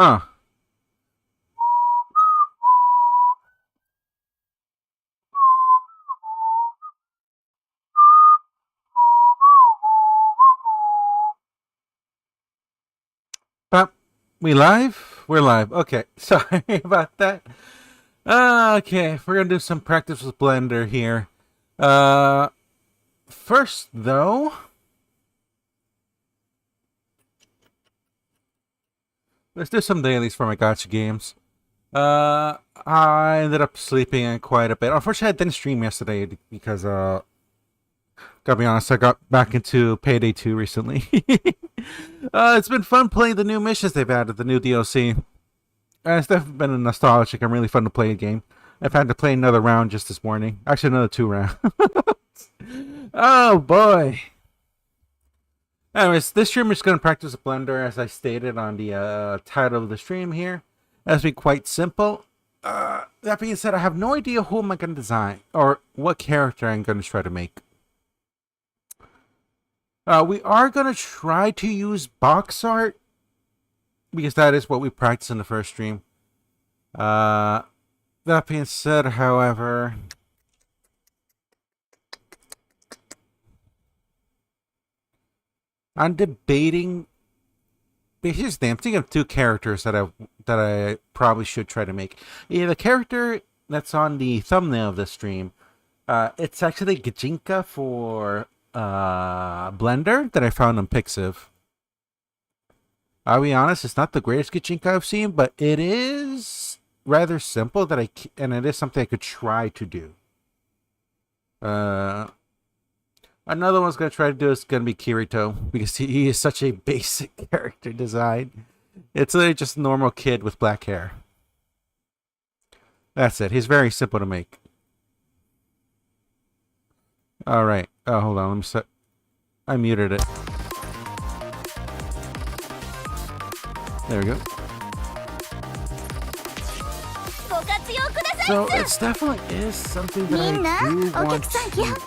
Huh. But we live? We're live. Okay. Sorry about that. Okay, we're gonna do some practice with Blender here. Uh First though, let's do some dailies for my gotcha games. I ended up sleeping in quite a bit. Unfortunately, I didn't stream yesterday because, gotta be honest, I got back into Payday 2 recently. It's been fun playing the new missions they've added, the new DLC. It's definitely been a nostalgic and really fun to play a game. I've had to play another round just this morning. Actually, another 2 rounds. Oh, boy. Anyways, this stream is going to practice Blender, as I stated on the title of the stream here. That's be quite simple. That being said, I have no idea who am I going to design or what character I'm going to try to make. We are going to try to use box art because that is what we practiced in the first stream. That being said, however, I'm debating. Basically, I'm thinking of 2 characters that I probably should try to make. Yeah, the character that's on the thumbnail of the stream, it's actually Gajinka for Blender that I found on Pixiv. I'll be honest, it's not the greatest Gajinka I've seen, but it is rather simple and it is something I could try to do. Another one's going to try to do is going to be Kirito, because he is such a basic character design. It's literally just a normal kid with black hair. That's it. He's very simple to make. Alright. Oh, hold on. Let me set... I muted it. There we go. So it's definitely is something that I do want to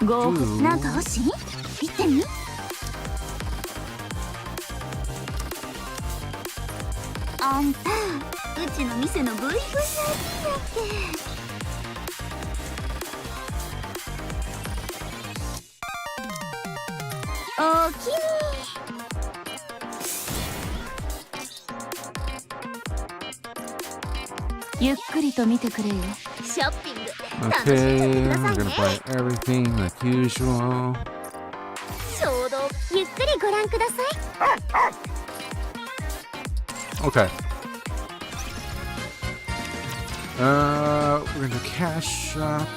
do. Okay, we're gonna buy everything like usual. Okay. We're gonna cash shop.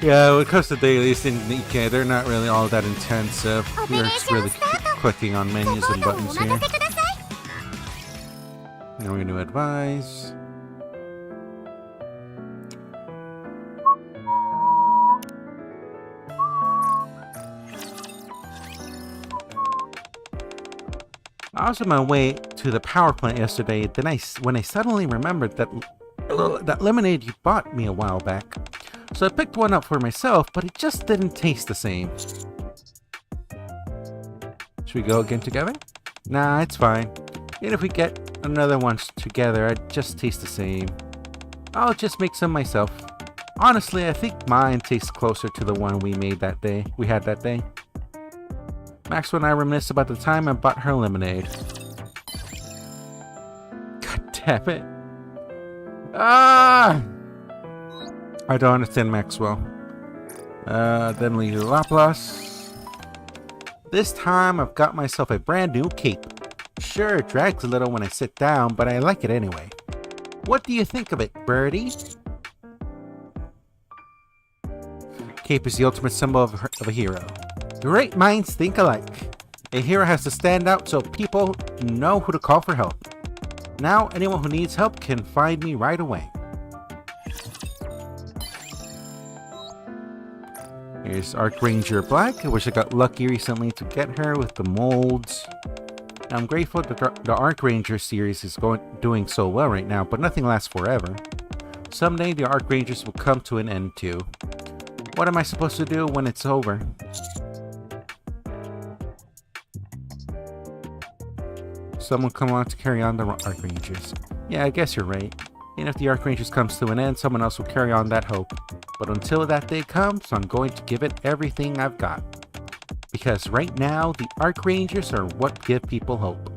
Yeah, when it comes to dailies in Nikkei, they're not really all that intensive. You're just really clicking on menus and buttons here. And we're going to advise. I was on my way to the power plant yesterday. Then when I suddenly remembered that lemonade you bought me a while back. So I picked one up for myself, but it just didn't taste the same. Should we go again together? Nah, it's fine. And if we get another one together, it just tastes the same. I'll just make some myself. Honestly, I think mine tastes closer to the one we had that day. Maxwell and I reminisce about the time I bought her lemonade. God damn it. Ah! I don't understand Maxwell. Then we do Laplace. This time I've got myself a brand new cape. Sure, it drags a little when I sit down, but I like it anyway. What do you think of it, birdie? Cape is the ultimate symbol of a hero. Great minds think alike. A hero has to stand out so people know who to call for help. Now anyone who needs help can find me right away. Here's Archranger Black. I wish I got lucky recently to get her with the molds. I'm grateful that the Arc Ranger series is doing so well right now, but nothing lasts forever. Someday the Arc Rangers will come to an end too. What am I supposed to do when it's over? Someone come on to carry on the Arc Rangers. Yeah, I guess you're right. And if the Arc Rangers comes to an end, someone else will carry on that hope. But until that day comes, I'm going to give it everything I've got. Because right now, the Arc Rangers are what give people hope.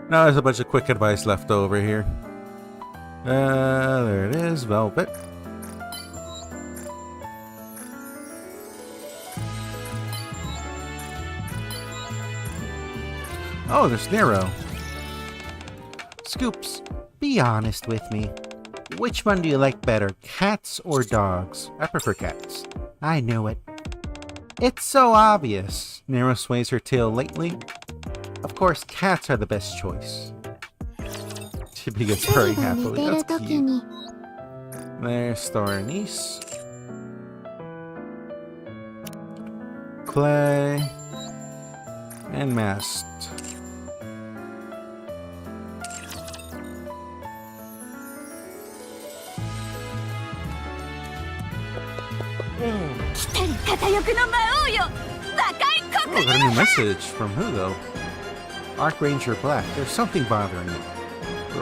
Now there's a bunch of quick advice left over here. There it is, Velvet. Oh, there's Nero. Scoops, be honest with me. Which one do you like better, cats or dogs? I prefer cats. I knew it. It's so obvious. Nero sways her tail lightly. Of course, cats are the best choice. She begins purring happily. That's cute. There's Stornice. Clay. And Mast. Oh, got a new message. From who, though? Arc Ranger Black. There's something bothering me.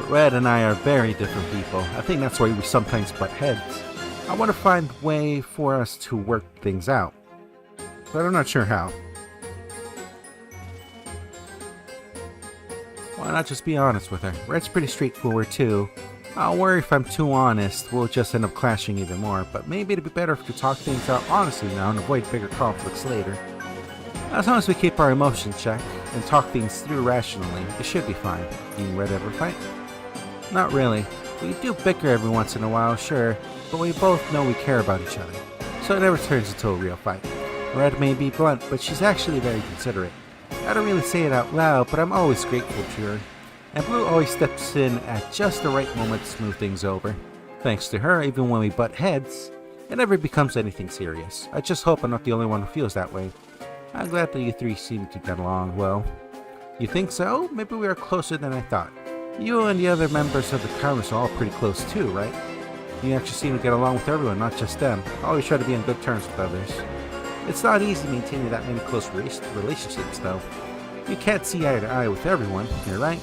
Red and I are very different people. I think that's why we sometimes butt heads. I want to find a way for us to work things out. But I'm not sure how. Why not just be honest with her? Red's pretty straightforward, too. I'll worry if I'm too honest, we'll just end up clashing even more, but maybe it'd be better if we talk things out honestly now and avoid bigger conflicts later. As long as we keep our emotions checked and talk things through rationally, it should be fine. You and Red ever fight? Not really. We do bicker every once in a while, sure, but we both know we care about each other, so it never turns into a real fight. Red may be blunt, but she's actually very considerate. I don't really say it out loud, but I'm always grateful to her. And Blue always steps in at just the right moment to smooth things over. Thanks to her, even when we butt heads, it never becomes anything serious. I just hope I'm not the only one who feels that way. I'm glad that you three seem to get along well. You think so? Maybe we are closer than I thought. You and the other members of the Congress are all pretty close too, right? You actually seem to get along with everyone, not just them. Always try to be on good terms with others. It's not easy maintaining that many close relationships, though. You can't see eye to eye with everyone, you're right.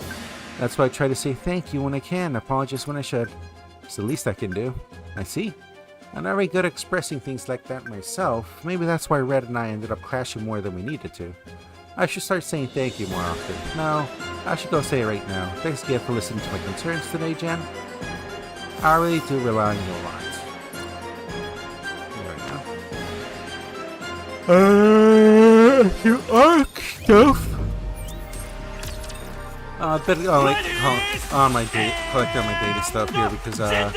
That's why I try to say thank you when I can, apologize when I should. It's the least I can do. I see. I'm not very good at expressing things like that myself. Maybe that's why Red and I ended up clashing more than we needed to. I should start saying thank you more often. No, I should go say it right now. Thanks again for listening to my concerns today, Jen. I really do rely on you a lot. There we go. You Arc stuff. On my date, collecting my dating stuff here because I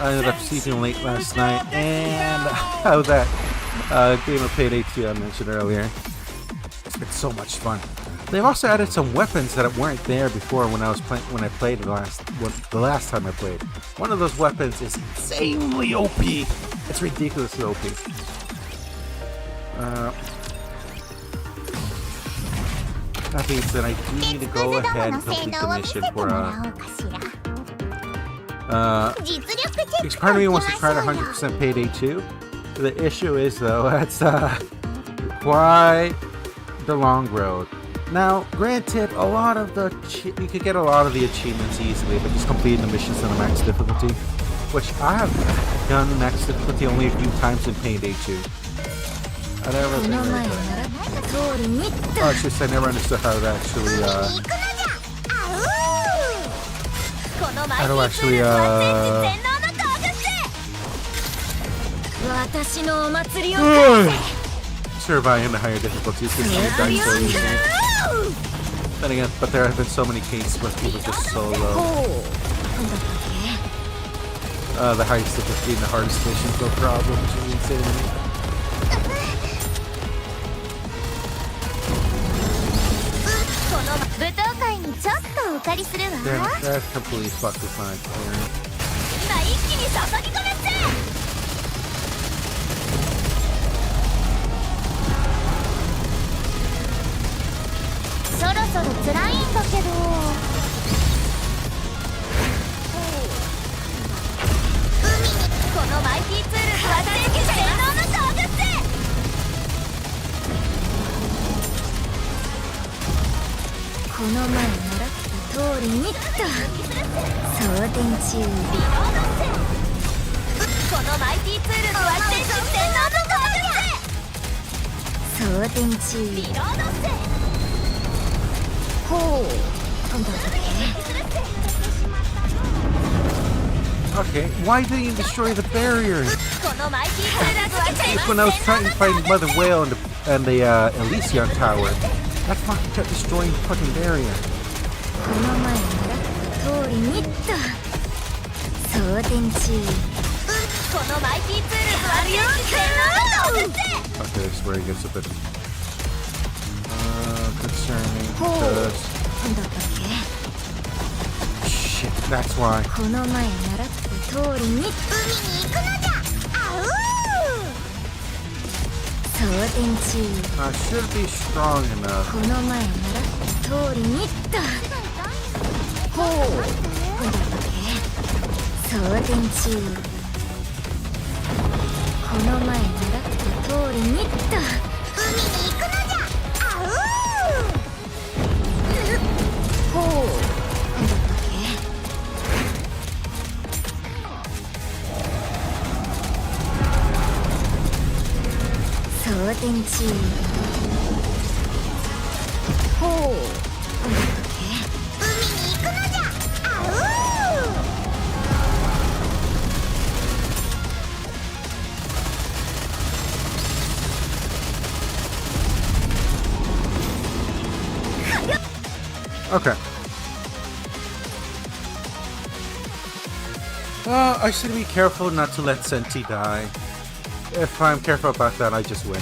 ended up sleeping late last night, and how that game of Payday 2 I mentioned earlier. It's been so much fun. They've also added some weapons that weren't there before when I played the last time I played. One of those weapons is insanely OP. It's ridiculously OP. That being said, I do need to go ahead and complete the mission for because part of me wants to try to 100% Payday 2. The issue is, though, that's quite the long road. Now, granted, a lot of you could get a lot of the achievements easily, but just completing the missions on the max difficulty, which I have done max difficulty only a few times in Payday 2. I never I never understood how to actually survive in the higher difficulties because you die so easily. Then again, but there have been so many cases where people just so low. The highest difficulty and the hardest missions, no problem, which is insane. Damn, that completely fucked with my clearing. 気に注ぎ込めって。そろそろ辛いんだけど。海にこのマイティツール発電機性能の道具って。この前習った通りにっと装填中。このマイティツールの発電機性能の道具って。装填中。ほう、今度はOkay, why didn't you destroy the barriers? When I was trying to fight Mother Whale and the Elysion Tower, that fucking kept destroying the fucking barrier. Okay, this is where he gets a bit concerning because shit, that's why. I should be strong enough. Okay. I should be careful not to let Senti die. If I'm careful about that, I just win.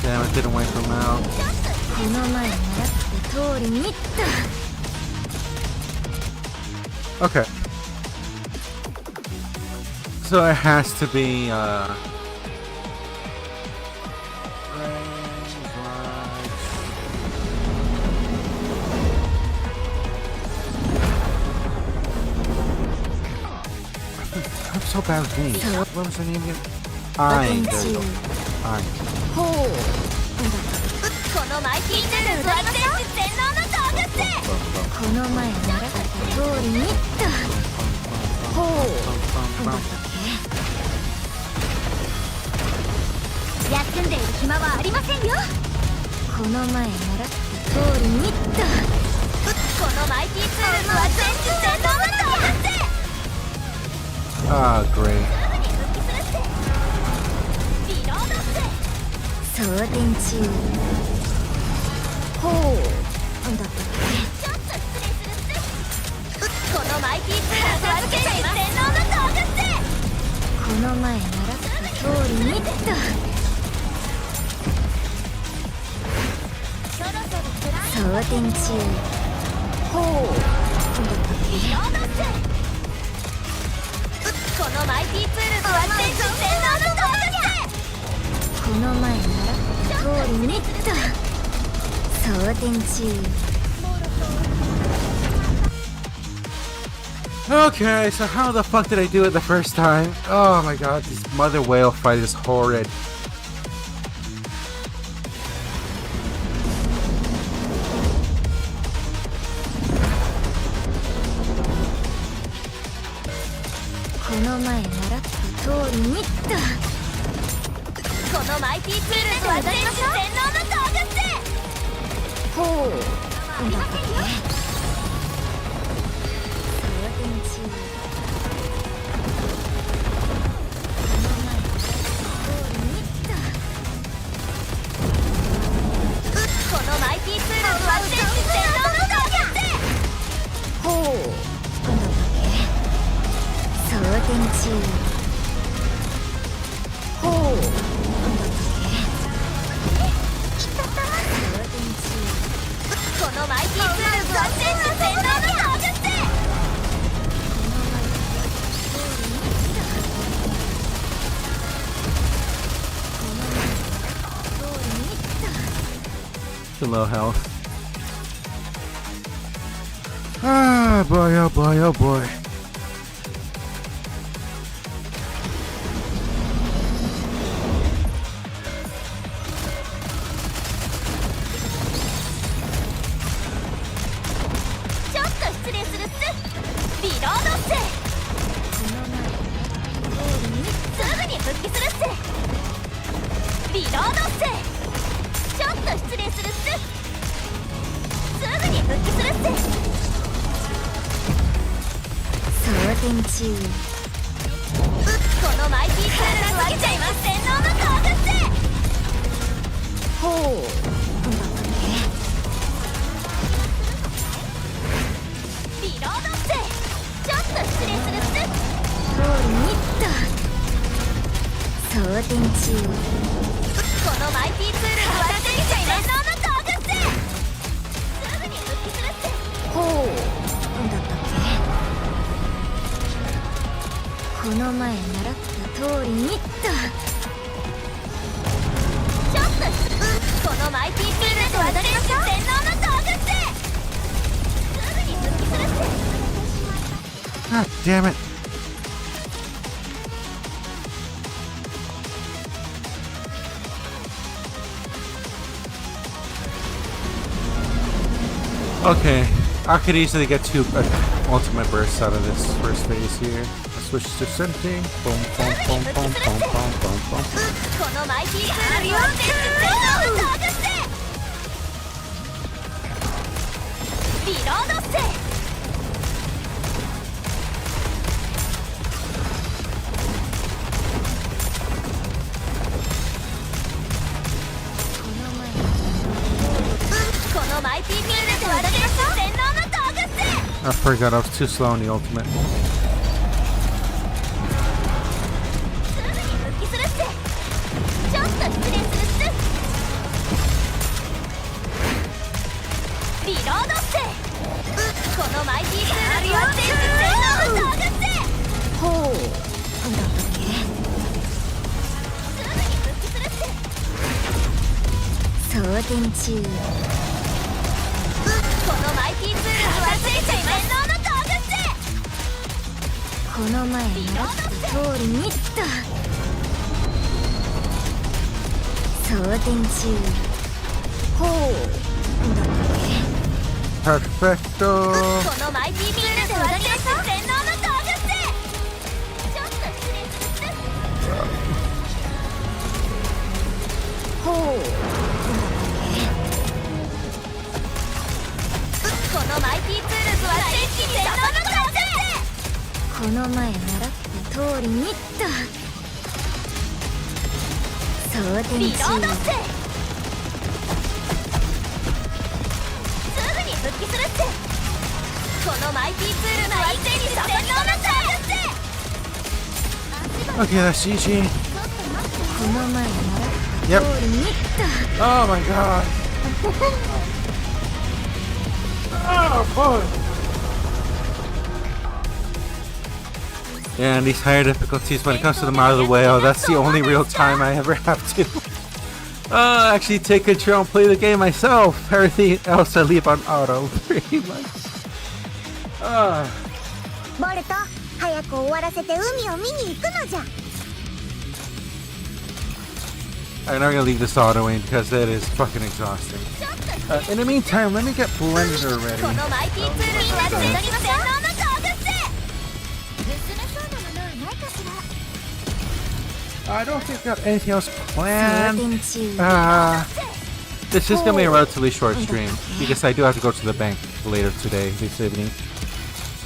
Damn, it didn't wipe him out. Okay. So it has to be, I'm so bad with names. What was her name again? There you go. Ah, great. Okay, so how the fuck did I do it the first time? Oh my god, this mother whale fight is horrid. りにっとこのマイティツールズは全種洗脳の道具ってほうなんだっけ装填中このマイティツールズは全種洗脳の道具ってほうなんだっけ装填中ほうなんだっけきっと装填中このマイティツールズは全種洗脳の道具ってToo low health. Ah, boy, oh boy, oh boy.ちょっと失礼するっすリロードっすすぐに復帰するっすリロードっすちょっと失礼するっすすぐに復帰するっす装填中このマイティツールズは全種洗脳の道具っすほうなんだっリロードっすちょっと失礼するっすけ通りにっと装填中このマイティツールズは全種洗脳の道具っすすぐに復帰するっすほうなんだったっけこの前習った通りにっとちょっとこのマイティツールズは全種洗脳の道具っすすぐに復帰するっす God damn it. Okay, I could easily get two ultimate bursts out of this first phase here. I switch to scenting. Boom, boom, boom, boom, boom, boom, boom, boom. このマイティツールズは全種洗脳の道具っすリロードっす このマイティツールズは全種洗脳の道具っす I forgot I was too slow on the ultimate. すぐに復帰するっすちょっと失礼するっすリロードっすこのマイティツールズは全種洗脳の道具っすほうなんだったっけすぐに復帰するっす装填中このマイティツールズは全種洗脳の道具っすこの前習った通りにっと装填中ほうなんだったっけ Perfecto. このマイティツールズは全種洗脳の道具っすちょっと失礼するっすほうこのマイティツールズは全種洗脳の道具っすこの前習った通りにっと装填リロードっ中すすぐに復帰するっすこのマイティツールズは全種洗脳の道具っす Okay, that's GG. この前習った Yep. 通りにっ Oh my god. Oh boy. Yeah, and these higher difficulties, when it comes to the Mile of the Whale, that's the only real time I ever have to actually take control and play the game myself. Everything else I leave on auto, pretty much. ボルト、早く終わらせて海を見に行くのじゃ。 I'm not gonna leave this autoing because it is fucking exhausting. In the meantime, let me get Blender ready. このマイティツールズは全種洗脳の道具っす盗めそうなものはないかしら。I don't think I got anything else 装 planned. 填中 This is gonna be a relatively short stream because I do have to go to the bank later today, this evening.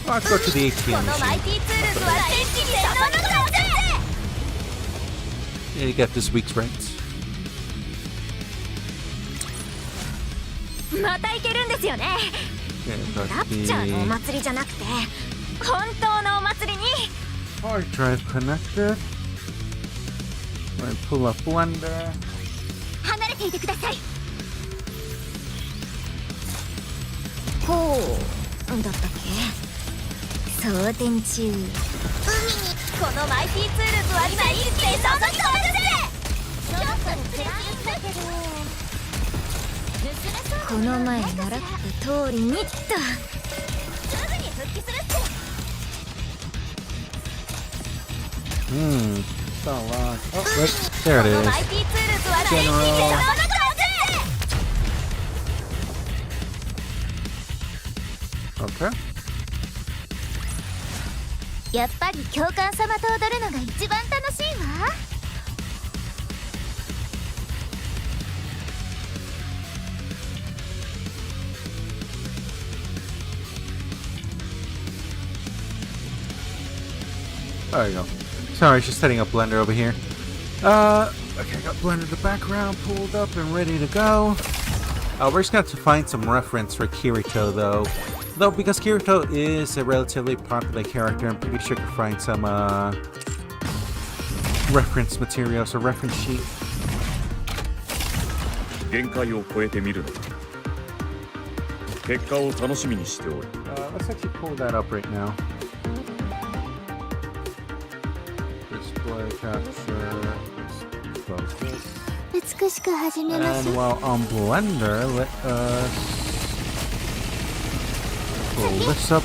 I'll have to go to the こ ATM のマイ machine ティツールズは天気にその風 to get this week's rents. また行けるんですよね。 Okay, ラ got プチャーのお the 祭りじゃなくて本当のお祭りに hard drive connected. I'm gonna pull up Blender. 離れていてください。ほうだったっけ装填中このマイティツールズは今一気にその風ちょっと暗いんだけどこの前習った通りにっとすぐに復帰するって It's not locked. Oh, wait, there こ it の is. マイティツールズは天気にその風 Okay. やっぱり教官様と踊るのが一番楽しいわ。 There you go. Sorry, just setting up Blender over here. Okay, I got Blender in the background pulled up and ready to go. We're just gonna have to find some reference for Kirito, though. Though, because Kirito is a relatively popular character, I'm pretty sure I can find some, reference materials or reference sheet. 限界を超えてみるのだ。結果を楽しみにしておる。 Let's actually pull that up right now. Display capture. Focus. 美しく始めまし And ょう while on Blender, let us pull this up.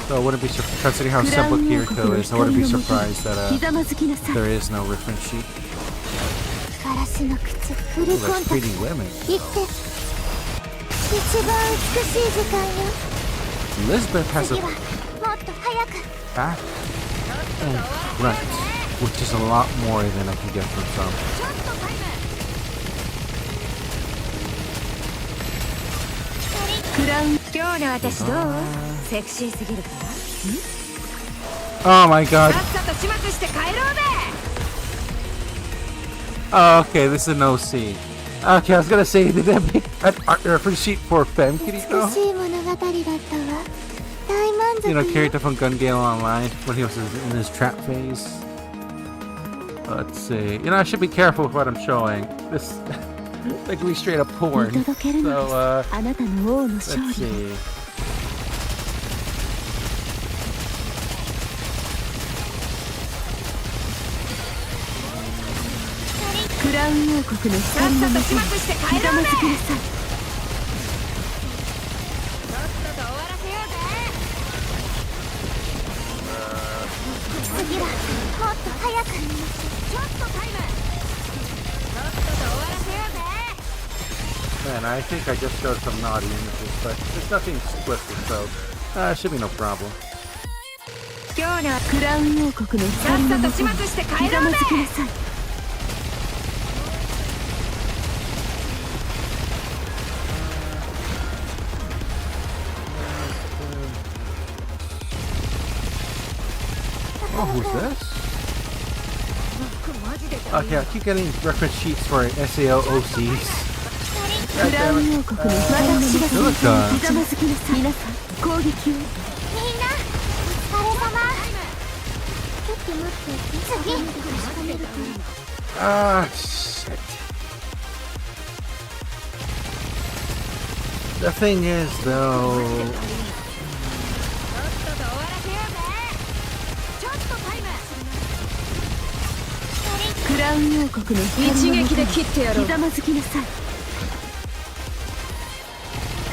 So I wouldn't be surprised, considering how simple Kirito is, I wouldn't be surprised that there is no reference sheet. ガラスの靴フル Ooh, コン that's タク pretty women. ト行って一番美しい時間よ Elizabeth has 次 a はもっと早く back and front, which is a lot more than I can get from some. クラウン今日の私どうセクシーすぎるか Oh my god. さっさと始末して帰ろうぜ Oh, okay, this is an OC. Okay, I was gonna say, did that make a reference sheet for Femme 美 Kirito? しい物語だったわ大満足 You よ know, Kirito from Gun Gale Online when he was in his trap phase. Let's see. You know, I should be careful with what I'm showing. This like we straight up porn. 見届けるのです So, あなたの王の勝 let's 利 see. クラウン王国のさっさと始末して帰ろうぜひざまずきなさい次はもっと早くちょっとタイムとっとと終わらせようぜ Man, I think I just showed some naughty images, but there's nothing explicit, so it should be no problem. 今日のクラウン王国のさっさと始末して帰ひざまろうぜずきなさい Oh, who's this? Okay, I keep getting reference sheets for SAO OCs. クラウン王国の私がどうかひざまずきなさい皆さん攻撃をみんなお疲れ様ちょっと待って次 Ah, shit. The thing is, though, とっとと終わらせようぜちょっとタイムクラウン王国の一撃で切ってやろうひざまずきなさい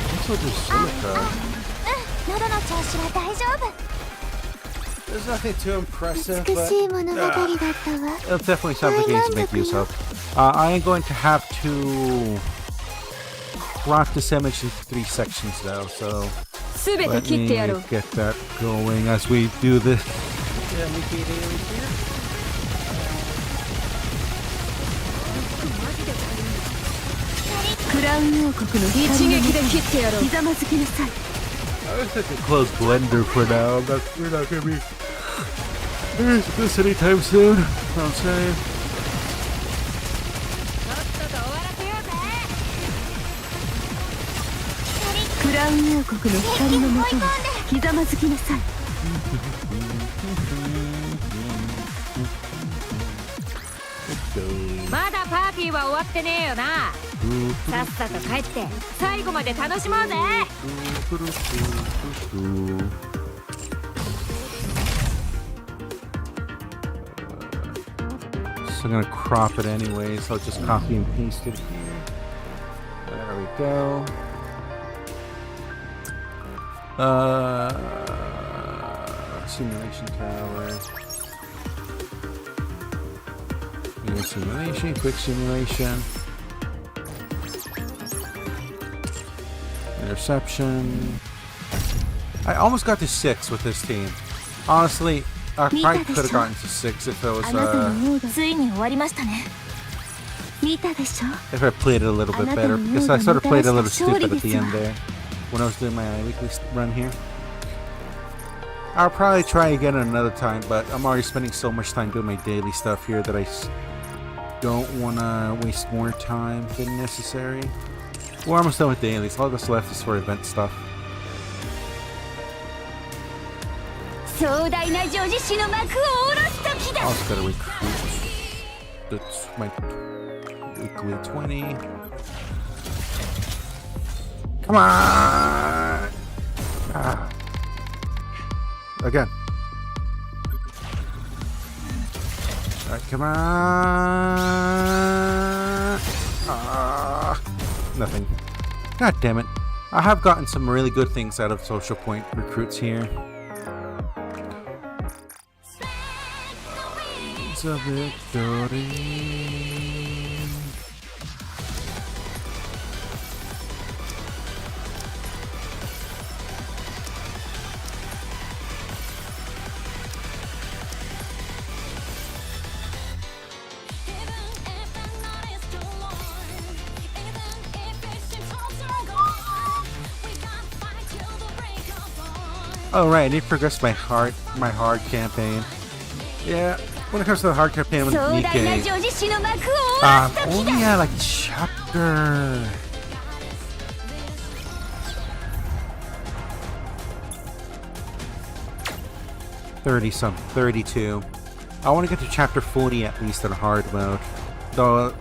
this will do silica. 喉の調子は大丈夫 There's nothing too impressive, 美 but しい物語だったわ it's definitely something games to make use of. I am going to have to crop this image into 3 sections, though, so 全て Let 切ってやろ me う get that going as we do this. クラウン王国の一撃で切ってやろうひざまずきなさい I was thinking close blender for now. We're not gonna be this anytime soon. I'm saying. クラウン王国の光のもとにひざまずきなさいまだパーティーは終わってねえよなさっさと帰って最後まで楽しもうぜ So I'm gonna crop it anyway, so I'll just copy and paste it here. There we go. Simulation tower. New simulation, quick simulation. Interception. I almost got to 6 with this team. Honestly, I probably could have gotten to 6 if it was あなたのモードついに終わりましたね見たでしょ if I played it a little bit better, because I sort of played a little stupid at the end there when I was doing my weekly run here. I'll probably try again another time, but I'm already spending so much time doing my daily stuff here that I don't want to waste more time than necessary. We're almost done with dailies. All that's left is for event stuff. 壮大な女子誌の幕を下ろす時だ I also gotta recruit. That's my weekly 20. Come on! Ah. Again. Alright, come on! Ah. Nothing. God damn it. I have gotten some really good things out of social point recruits here. It's a victory. Oh right, I need to progress my hard campaign. Yeah, when it comes to the hard campaign with 壮大な Nikkei, 女子誌の幕を下ろす時 only だ at like chapter 30 something, 32. I want to get to chapter 40 at least in hard mode, though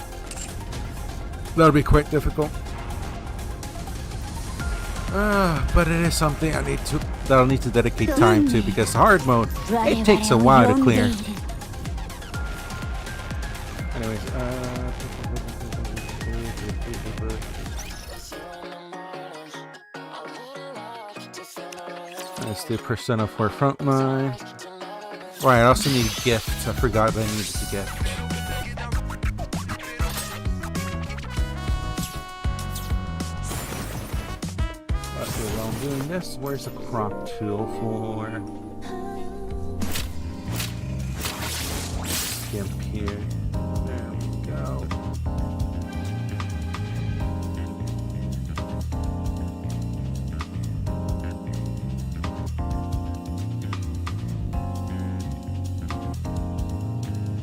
that'll be quite difficult. But it is something that I'll need to dedicate time to, because hard mode, it takes a while to clear. Anyways, let's do Persona 4 Frontline. Right, I also need gifts. I forgot that I needed the gift. While I'm doing this, where's the crop tool for skimp here? There we go.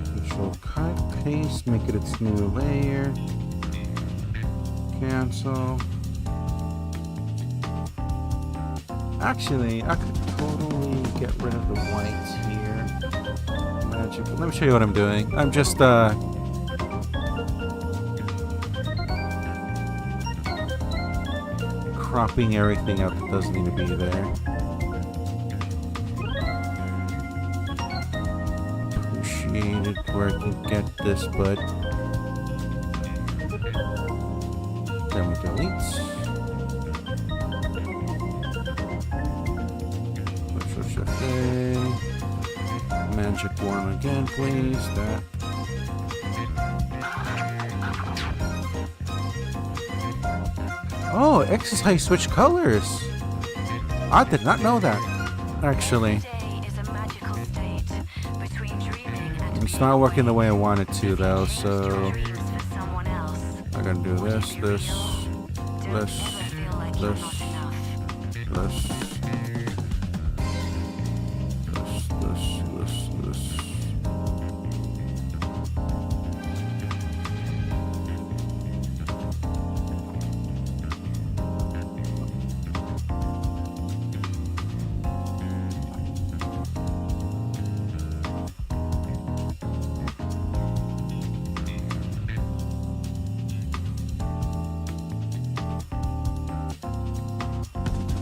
Control cut, paste, make it its new layer. Cancel. Actually, I could totally get rid of the whites here. Magic. Let me show you what I'm doing. I'm just cropping everything out that doesn't need to be there. Appreciate it where I can get this, but then we delete. Magic one again, please. That. Oh, X is how you switch colors. I did not know that, actually. It's not working the way I want it to, though, so I'm gonna do this, this, this, this, this, this.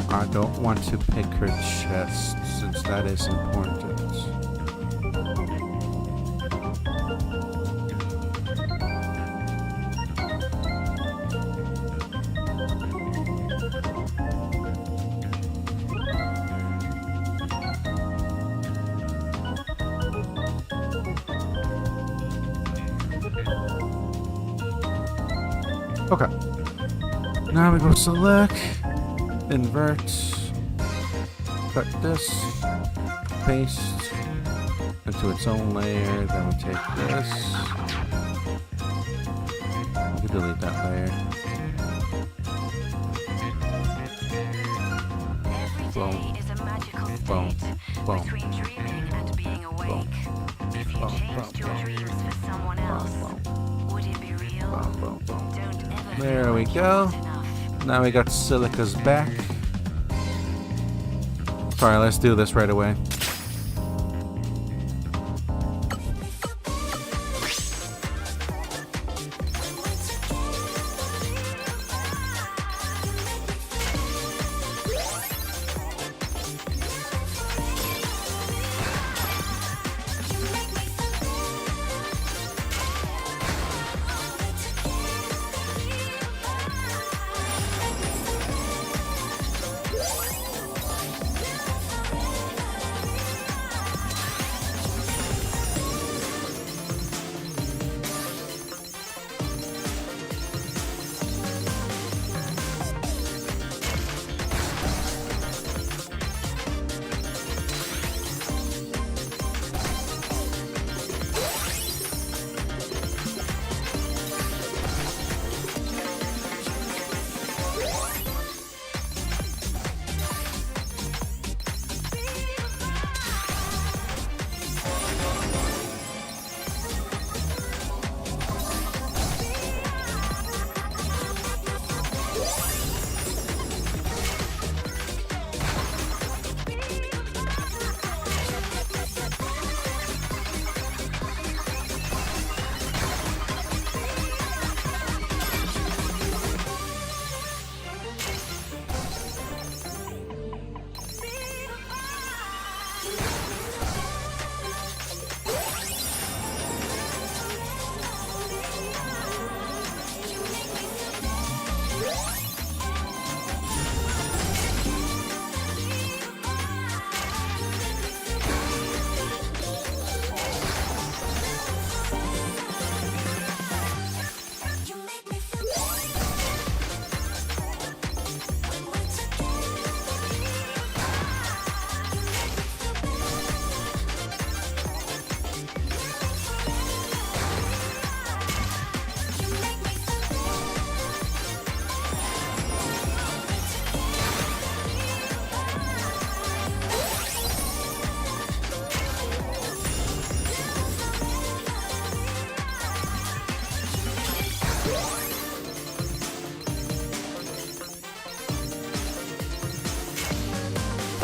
I don't want to pick her chest since that is important. Okay. Now we go select, invert, cut this, paste into its own layer, then we take this. We can delete that layer. Boom. Boom. Boom. There we go. Now we got Silica's back. Sorry, let's do this right away.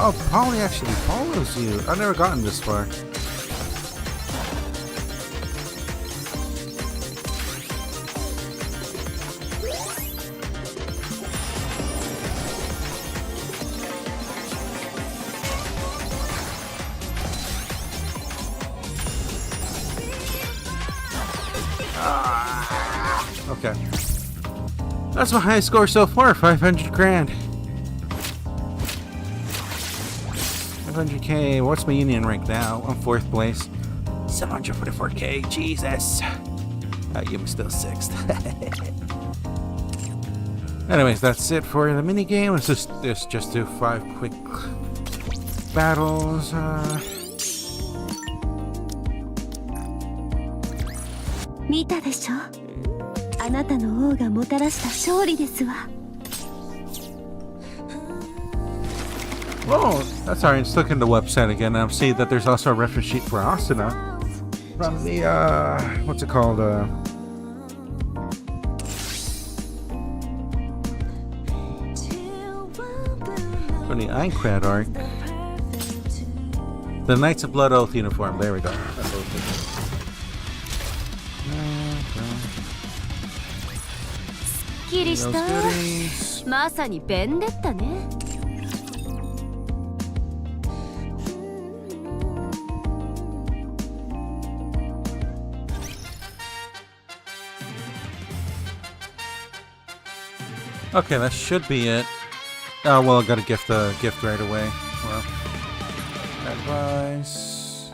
Oh, Polly actually follows you. I've never gotten this far. Okay. That's my highest score so far, 500 grand. 500k. What's my union rank now? I'm 4th place. 744k. Jesus. I'm still 6th. Anyways, that's it for the mini game. Let's just do 5 quick battles. 見たでしょ、あなたの王がもたらした勝利ですわ。 Oh, that's alright. Just look in the website again. I'm seeing that there's also a reference sheet for Asuna from the what's it called? From the Aincrad arc. The Knights of Blood Oath uniform. There we go. That's whatすっきりした。 goodies. まさにベンデッタね。 Okay, that should be it. Oh well, I got to gift a gift right away. Well, advice.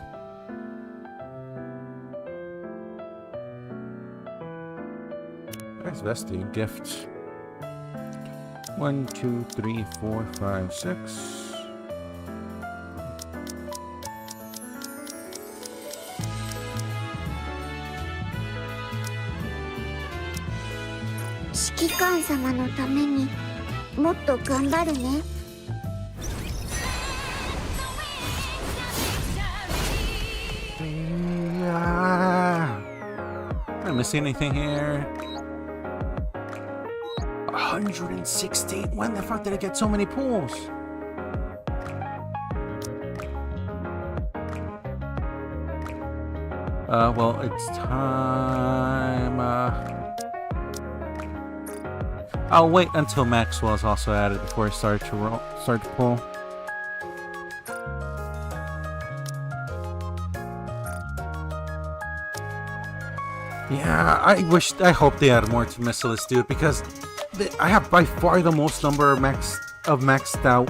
There's Vesti gift. 1, 2, 3, 4, 5, 6. Shiki Kan様のためにもっと頑張るね。 Yeah. Am I missing anything here? 160. When the fuck did I get so many pools? Well, it's time. I'll wait until Maxwell's also added before I start to pull. Yeah, I hope they add more to Missilus, dude, because I have by far the most number of maxed out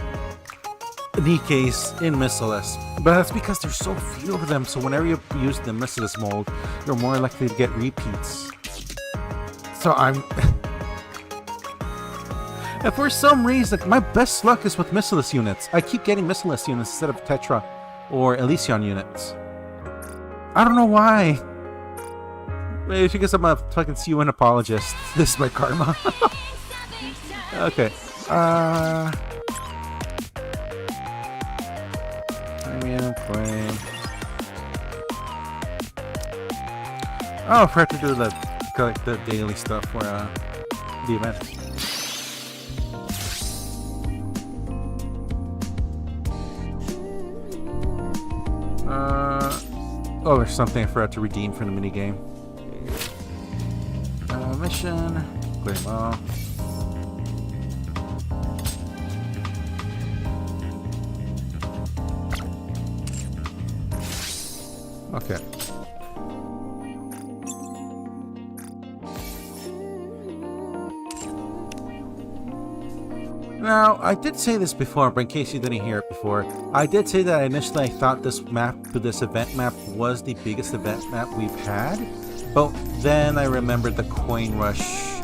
Nikkeis in Missilus. But that's because there's so few of them, so whenever you use the Missilus mold, you're more likely to get repeats. So I'm... And for some reason, my best luck is with Missilus units. I keep getting Missilus units instead of Tetra or Elysion units. I don't know why. Maybe it's because I'm a fucking CUN apologist. This is my karma. Okay. Premium play. Oh, I forgot to do the daily stuff for the event. Oh, there's something I forgot to redeem for the minigame. Mission. Clear them all. Okay. Now, I did say this before, but in case you didn't hear it before, I did say that initially I thought this event map was the biggest event map we've had, but then I remembered the Coin Rush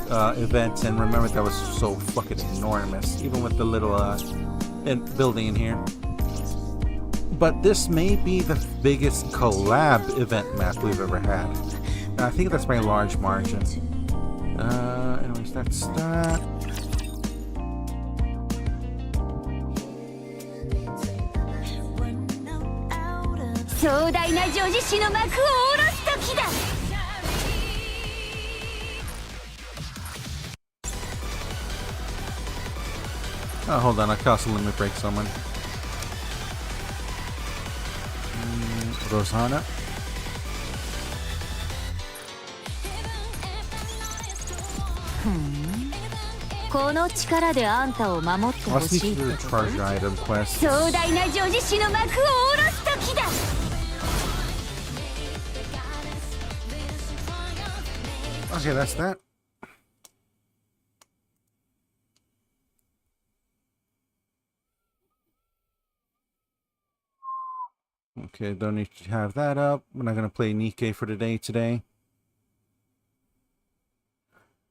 event and remembered that was so fucking enormous, even with the little building in here. But this may be the biggest collab event map we've ever had. I think that's by a large margin. Anyways, that's that. Oh, hold on, I can also limit break someone. Rosanna. Let's need to do the treasure item quest. Okay, that's that. Okay, don't need to have that up. We're not going to play Nikke for the day today.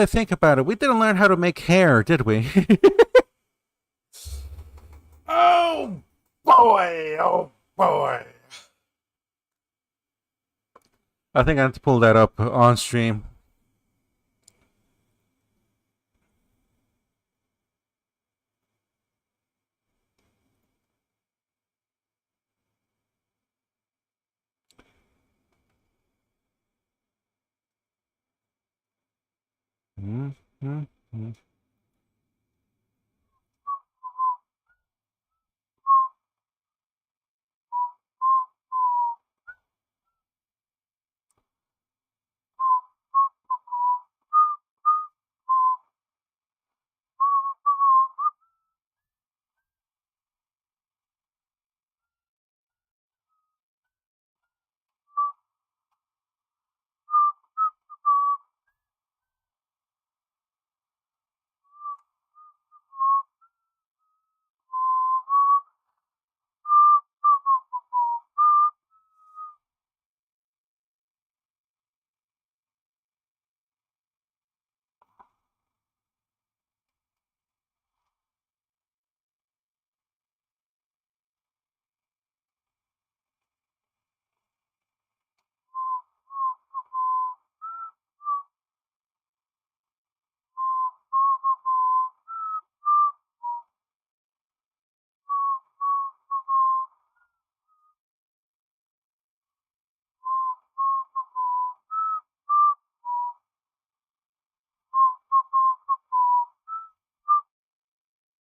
that I think about it, we didn't learn how to make hair, did we? Oh boy! Oh boy! I think I have to pull that up on stream. Mm-hmm.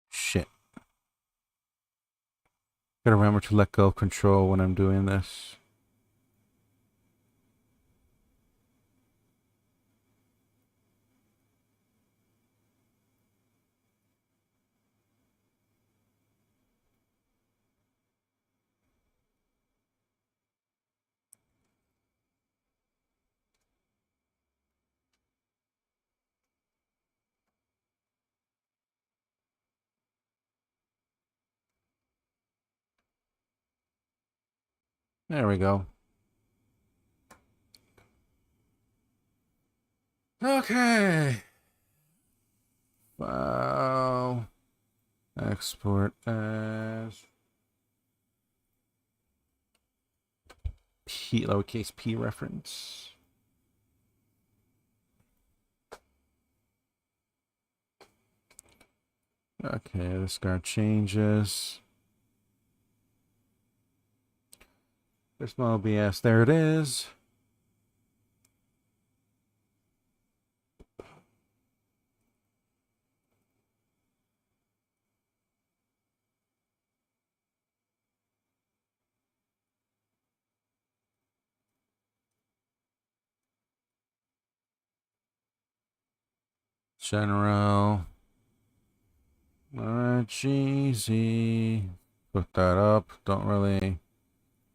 Shit. Gotta remember to let go of control when I'm doing this. There we go. Okay. File. Export as P, lowercase p reference. Okay, this got changes. There's no OBS. There it is. General. Alright, cheesy. Put that up. Don't really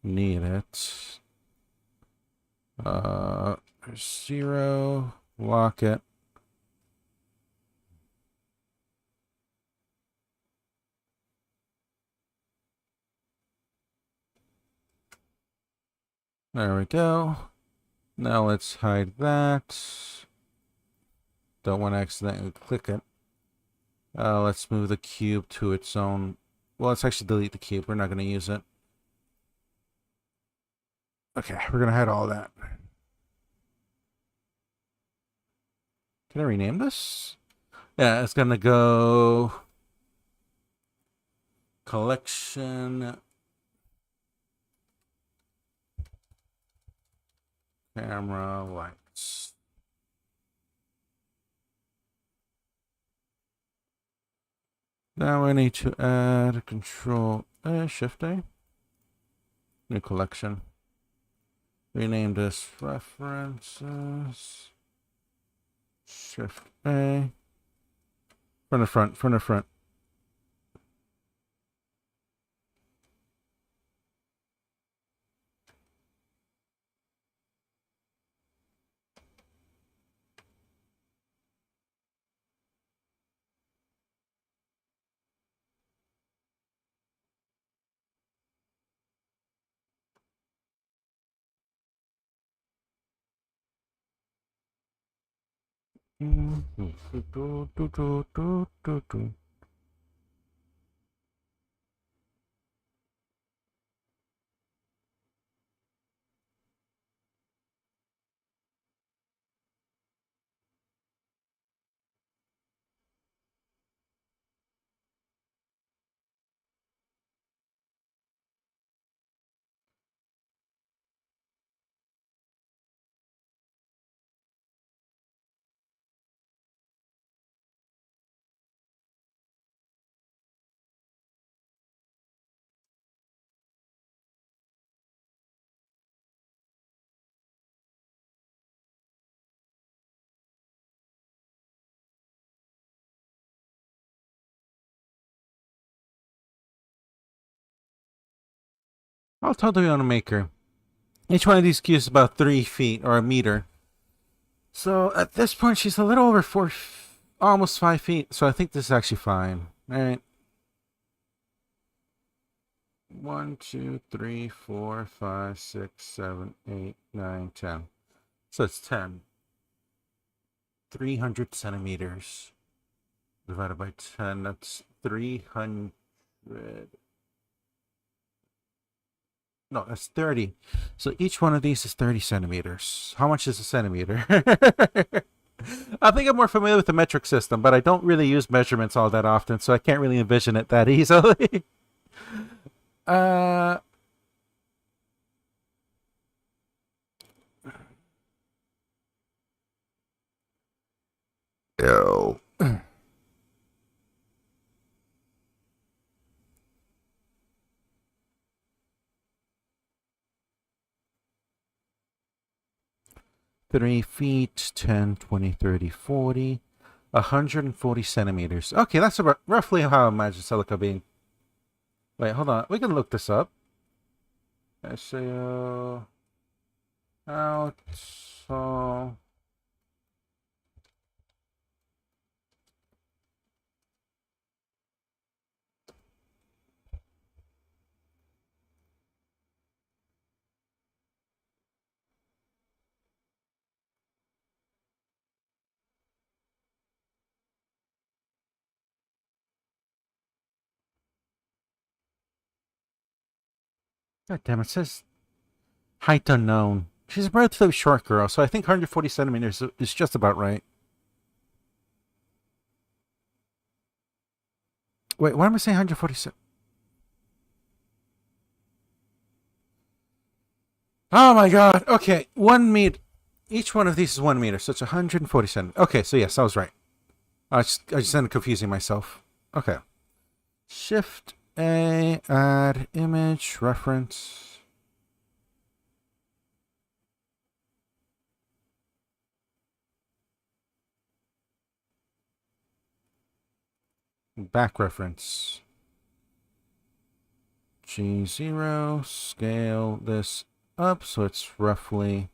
need it. 0. Lock it. There we go. Now let's hide that. Don't want to accidentally click it. Let's move the cube to its own. Well, let's actually delete the cube. We're not going to use it. Okay, we're going to hide all that. Can I rename this? Yeah, it's going to go collection camera lights. Now we need to add Control A, Shift A. New collection. Rename this references. Shift A. From the front, from the front. I'll totally want to make her. Each one of these cubes is about 3 feet or a meter. So at this point, she's a little over almost 5 feet. So I think this is actually fine. All right. 1, 2, 3, 4, 5, 6, 7, 8, 9, 10. So it's 10. 300 centimeters divided by 10. That's 300. No, that's 30. So each one of these is 30 centimeters. How much is a centimeter? I think I'm more familiar with the metric system, but I don't really use measurements all that often, so I can't really envision it that easily. uh. Oh. 3 feet, 10, 20, 30, 40, 140 centimeters. Okay, that's about roughly how I imagine silica being. Wait, hold on. We can look this up. SAO out. So. God damn, it says height unknown. She's a relatively short girl, so I think 140 centimeters is just about right. Wait, why am I saying 140? Oh my god. Okay, 1 meter. Each one of these is 1 meter, so it's 140 centimeters. Okay, so yes, I was right. I just ended confusing myself. Okay. Shift A, add image, reference. Back reference. G0, scale this up so it's roughly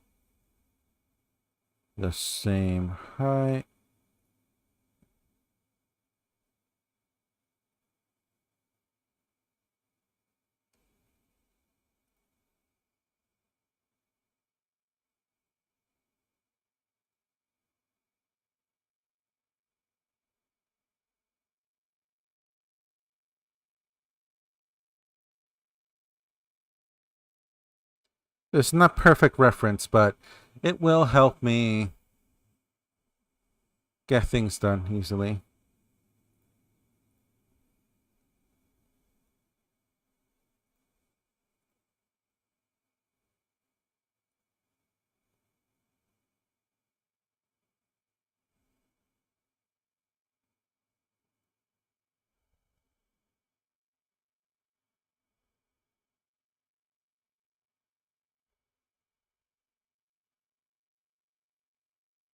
the same height. It's not perfect reference, but it will help me get things done easily.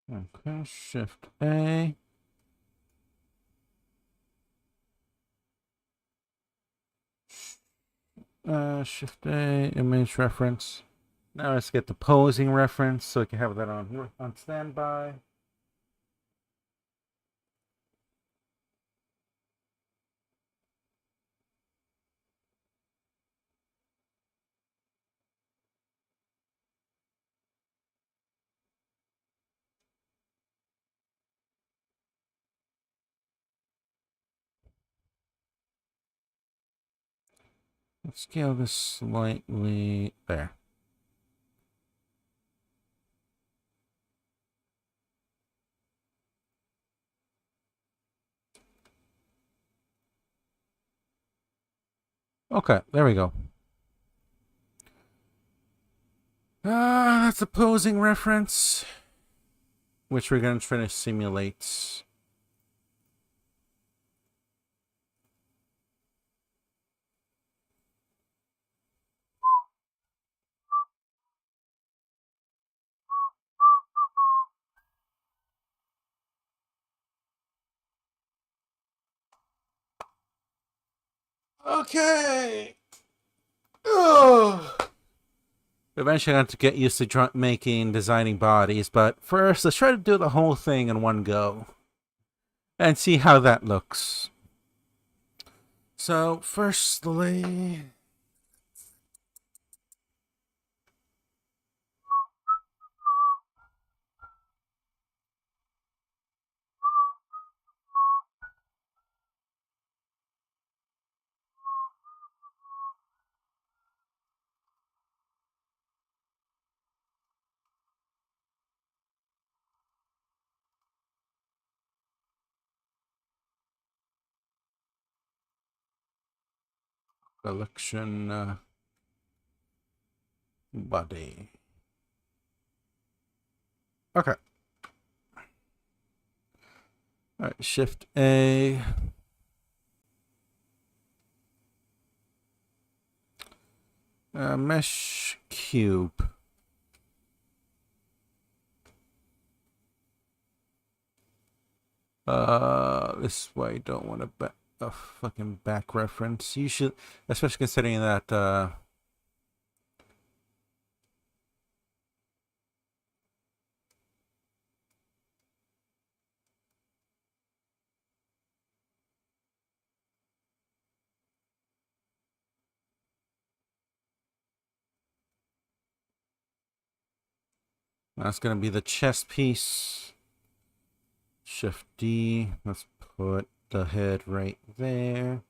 Okay, Shift A. Shift A, image reference. Now let's get the posing reference so we can have that on standby. Let's scale this slightly. There. Okay, there we go. That's a posing reference, which we're going to try to simulate. Okay. Ugh. Eventually, I have to get used to making, designing bodies, but first, let's try to do the whole thing in one go and see how that looks. So, firstly, collection body. Okay. All right, Shift A. Mesh cube. This is why I don't want a fucking back reference. You should, especially considering that, that's gonna be the chest piece. Shift D. Let's put the head right there.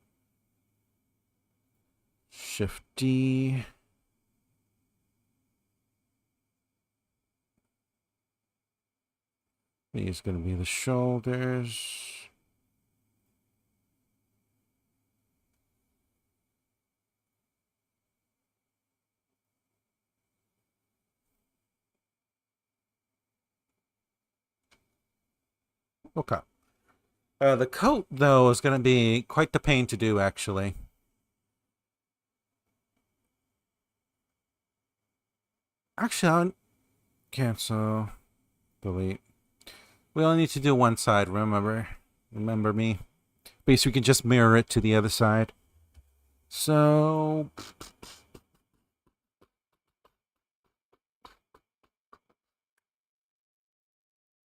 Shift D. These gonna be the shoulders. Okay. The coat, though, is going to be quite the pain to do, actually. Actually, I'll cancel. Delete. We only need to do one side, remember? Remember me? Basically, we can just mirror it to the other side. So...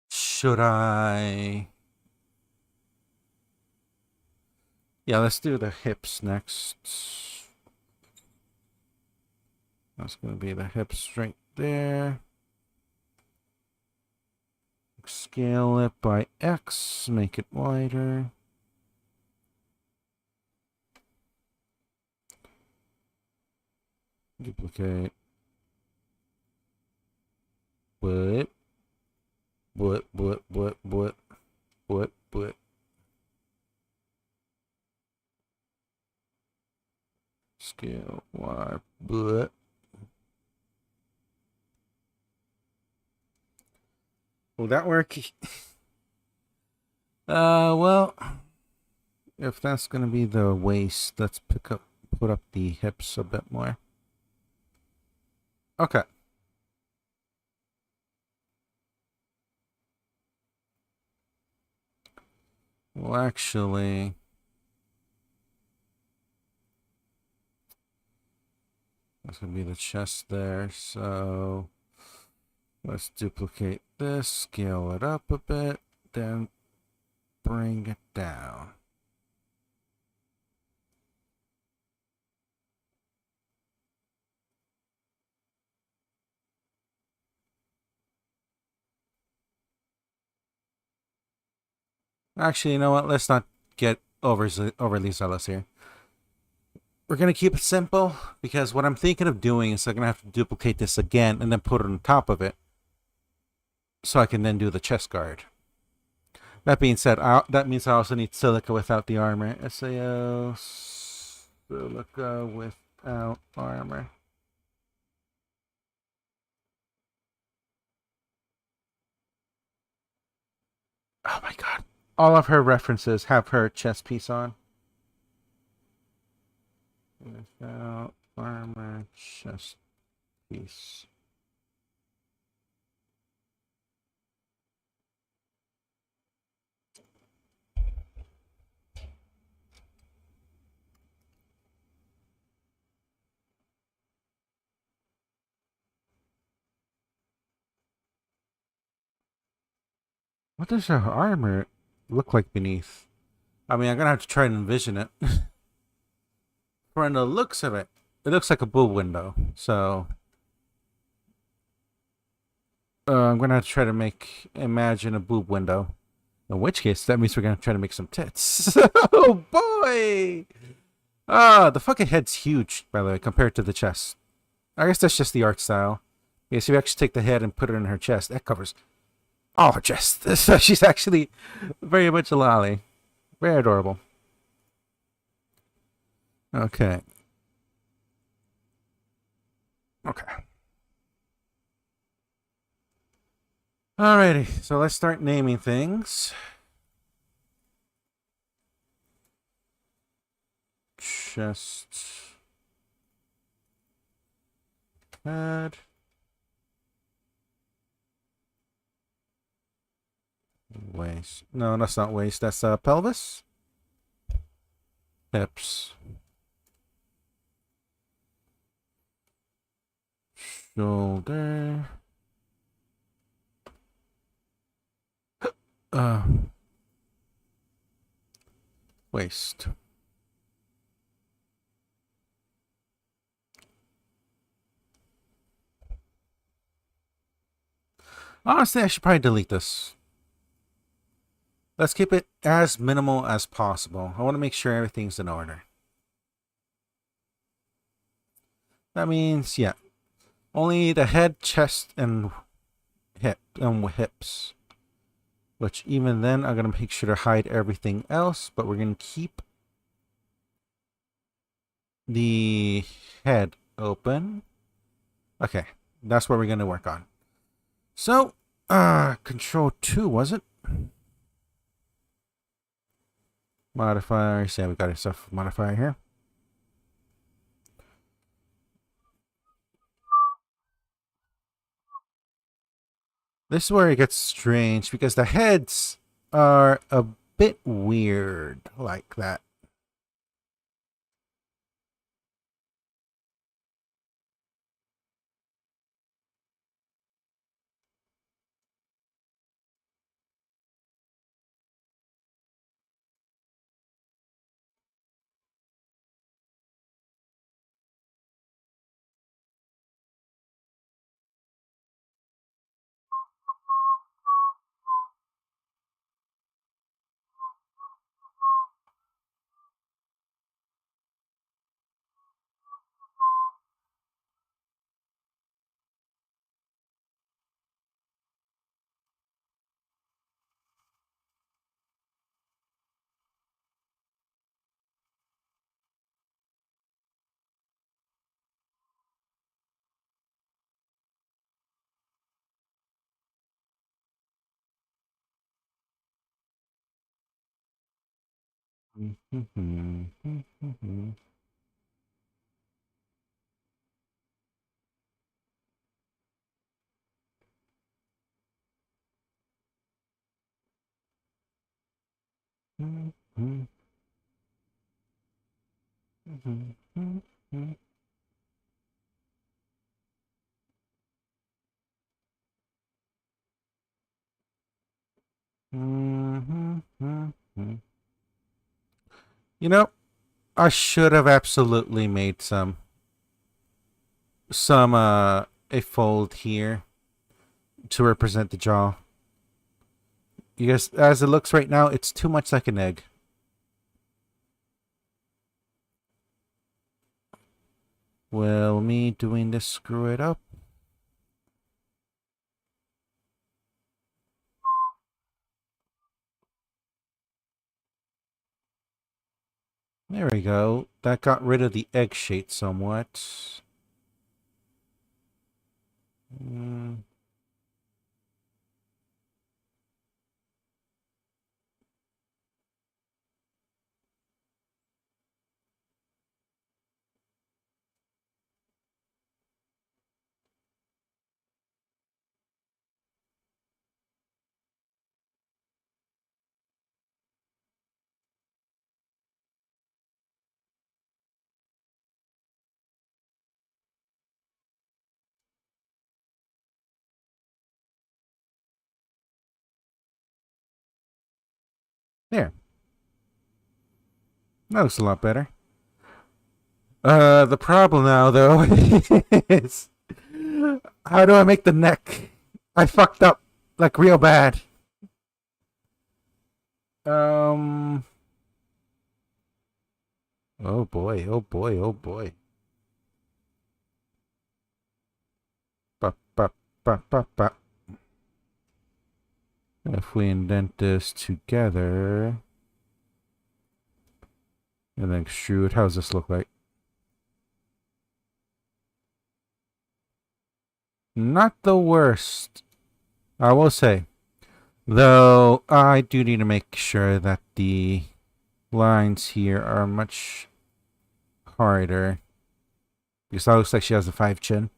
should I... yeah, let's do the hips next. That's going to be the hips right there. Scale it by X, make it wider. Duplicate. What? Scale Y, but. Will that work? Well, if that's gonna be the waist, let's put up the hips a bit more. Okay. Well, actually, that's gonna be the chest there, so let's duplicate this, scale it up a bit, then bring it down. Actually, you know what? Let's not get overly zealous here. we're gonna keep it simple because what I'm thinking of doing is I'm gonna have to duplicate this again and then put it on top of it, so I can then do the chest guard. That being said, that means I also need silica without the armor. SAO silica without armor. Oh my god. All of her references have her chest piece on. Without armor chest piece. What does her armor look like beneath? I mean, I'm gonna have to try and envision it. From the looks of it, it looks like a boob window. So I'm gonna have to try to imagine a boob window. In which case, that means we're gonna try to make some tits. Oh boy! The fucking head's huge, by the way, compared to the chest. I guess that's just the art style. Yes, if you actually take the head and put it in her chest, that covers all her chest. So she's actually very much a lolly. Very adorable. Okay. Okay. Alrighty, so let's start naming things. Chest. Head. Waist. No, that's not waist. That's pelvis. Hips. Shoulder. Waist. Honestly, I should probably delete this. Let's keep it as minimal as possible. I want to make sure everything's in order. That means, yeah, only the head, chest, and hips. Which even then, I'm going to make sure to hide everything else, but we're going to keep the head open. Okay, that's what we're going to work on. So, control 2, was it? Modifier, say we got ourselves a modifier here. This is where it gets strange because the heads are a bit weird like that. You know, I should have absolutely made a fold here to represent the jaw. You guys, as it looks right now, it's too much like an egg. Will me doing this screw it up? There we go. That got rid of the egg shape somewhat. There. That looks a lot better. The problem now, though, is how do I make the neck? I fucked up, like, real bad. Oh boy, oh boy, oh boy. Ba, ba, ba, ba, ba. If we indent this together and then extrude, how does this look like? Not the worst, I will say. Though I do need to make sure that the lines here are much harder. Because that looks like she has a 5 chin.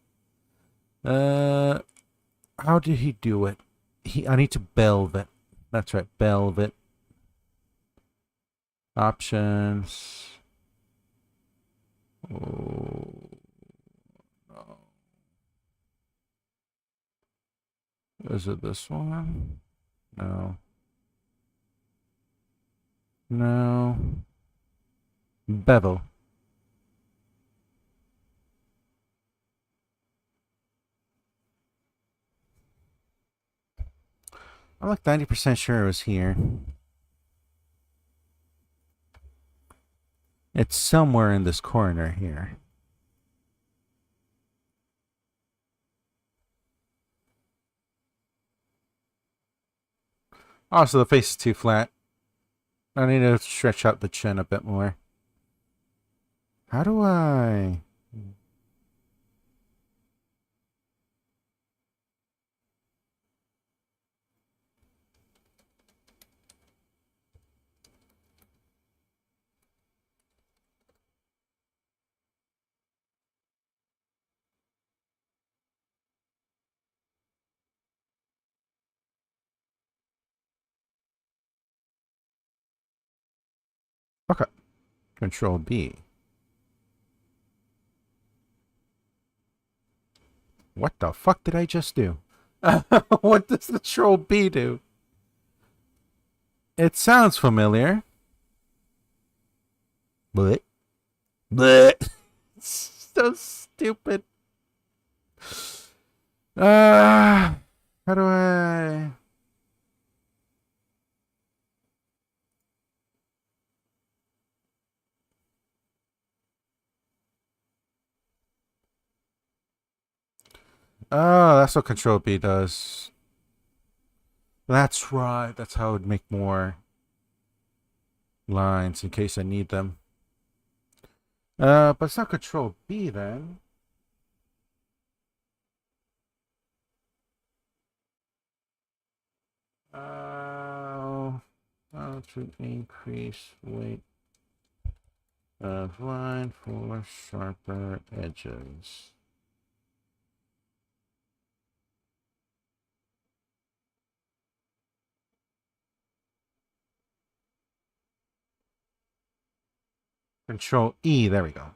How did he do it? I need to velvet. That's right, velvet. Options. Oh, no. Is it this one? No. No. Bevel. I'm like 90% sure it was here. It's somewhere in this corner here. Also, the face is too flat. I need to stretch out the chin a bit more. How do I... Okay. Control B. What the fuck did I just do? What does Control B do? It sounds familiar. But. So stupid. How do I... Oh, that's what Control B does. That's right. That's how I would make more lines in case I need them. But it's not Control B then. How to increase weight of line for sharper edges. Control E, there we go.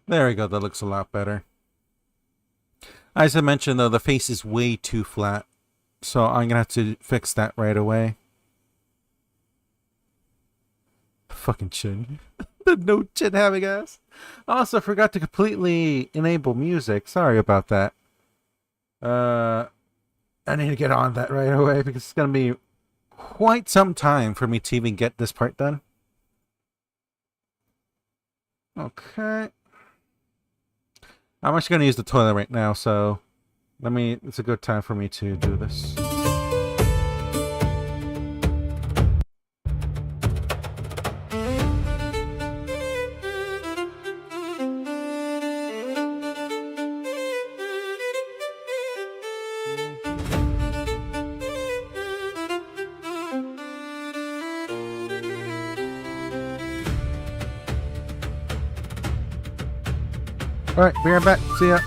There we go, that looks a lot better. As I mentioned though, the face is way too flat. So I'm gonna have to fix that right away. Fucking chin. the no chin having ass. Also forgot to completely enable music. Sorry about that. I need to get on that right away because it's gonna be quite some time for me to even get this part done. Okay. I'm actually gonna use the toilet right now, so it's a good time for me to do this. Alright, be right back. See ya.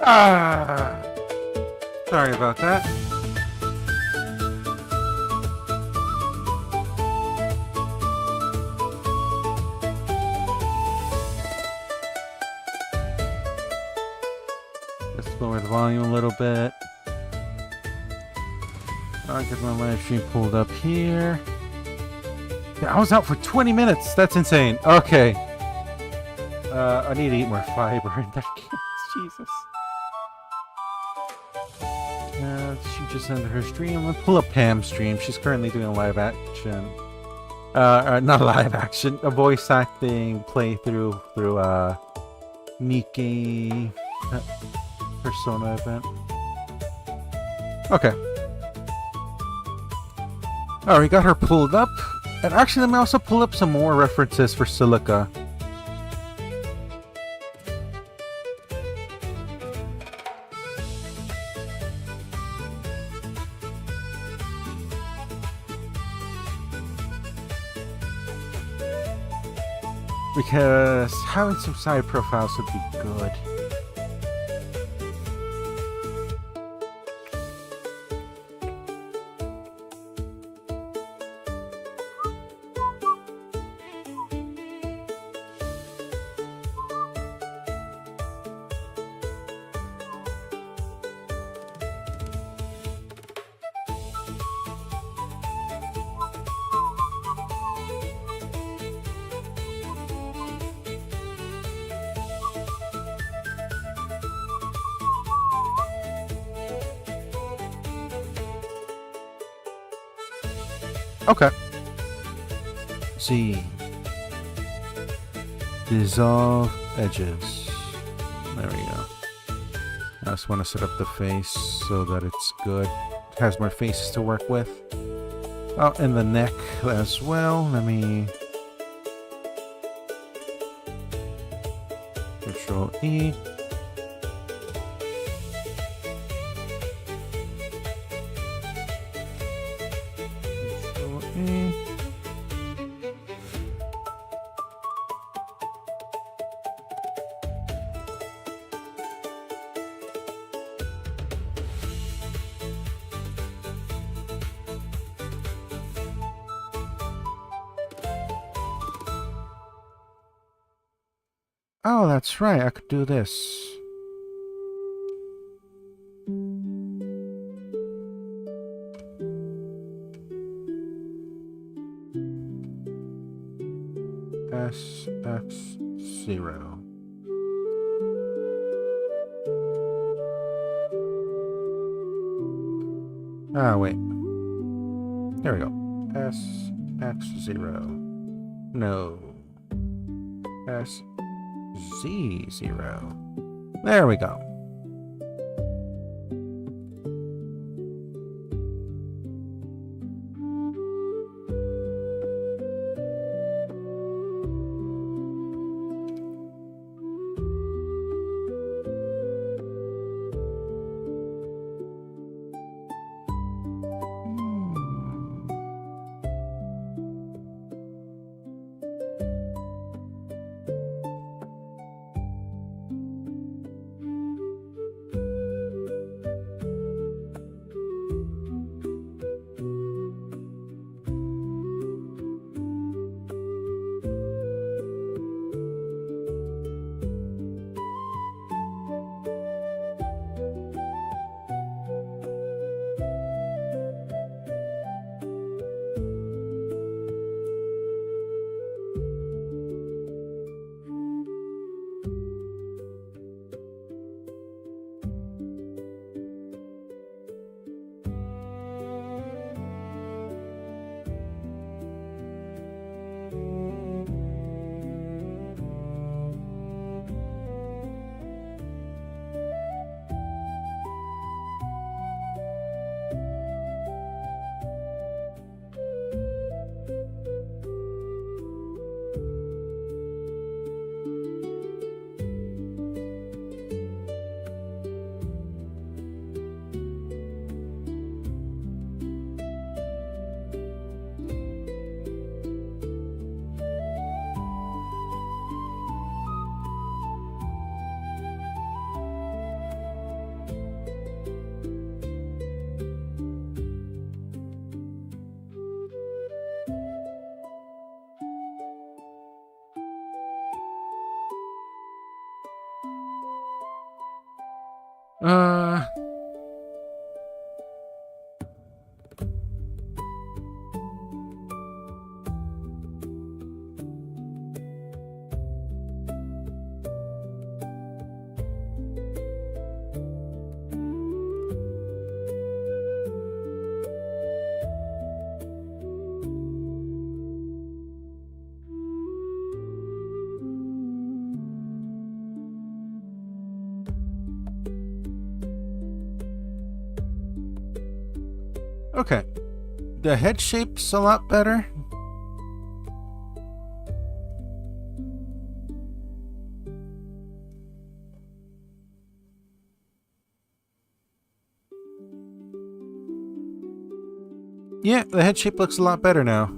Ah! Sorry about that. Let's lower the volume a little bit. I'll get my live stream pulled up here. Yeah, I was out for 20 minutes. That's insane. Okay. I need to eat more fiber in that case. Jesus. She just ended her stream. Let's pull up Pam's stream. She's currently doing a live action. Not live action. A voice acting playthrough through Nikki Persona event. Okay. Oh, we got her pulled up. And actually, let me also pull up some more references for Silica. Because having some side profiles would be good. Okay. Z. Dissolve edges. There we go. I just want to set up the face so that it's good. It has more faces to work with. Oh, and the neck as well. Let me... Control E. Oh, that's right. I could do this. SX0. Ah, wait. There we go. SX0. No. SZ0. There we go. Uh... Okay. The head shape's a lot better. Yeah, the head shape looks a lot better now.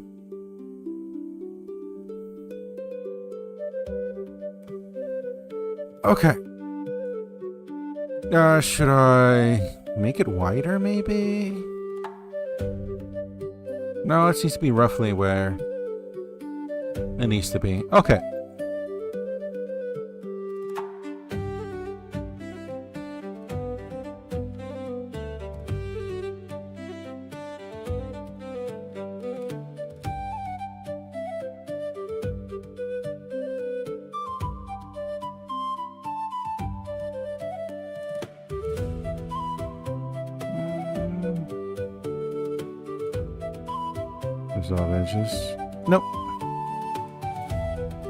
Okay. Should I make it wider, maybe? No, it seems to be roughly where it needs to be. Okay. Resolve edges. Nope.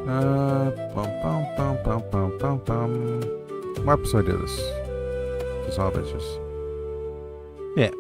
Bum bum bum bum bum bum bum. Why do I do this? Resolve edges. Yeah.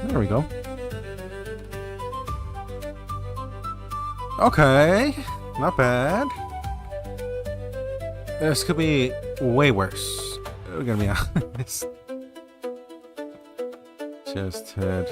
There we go. Okay, not bad. This could be way worse. We're gonna be honest. Chest, head.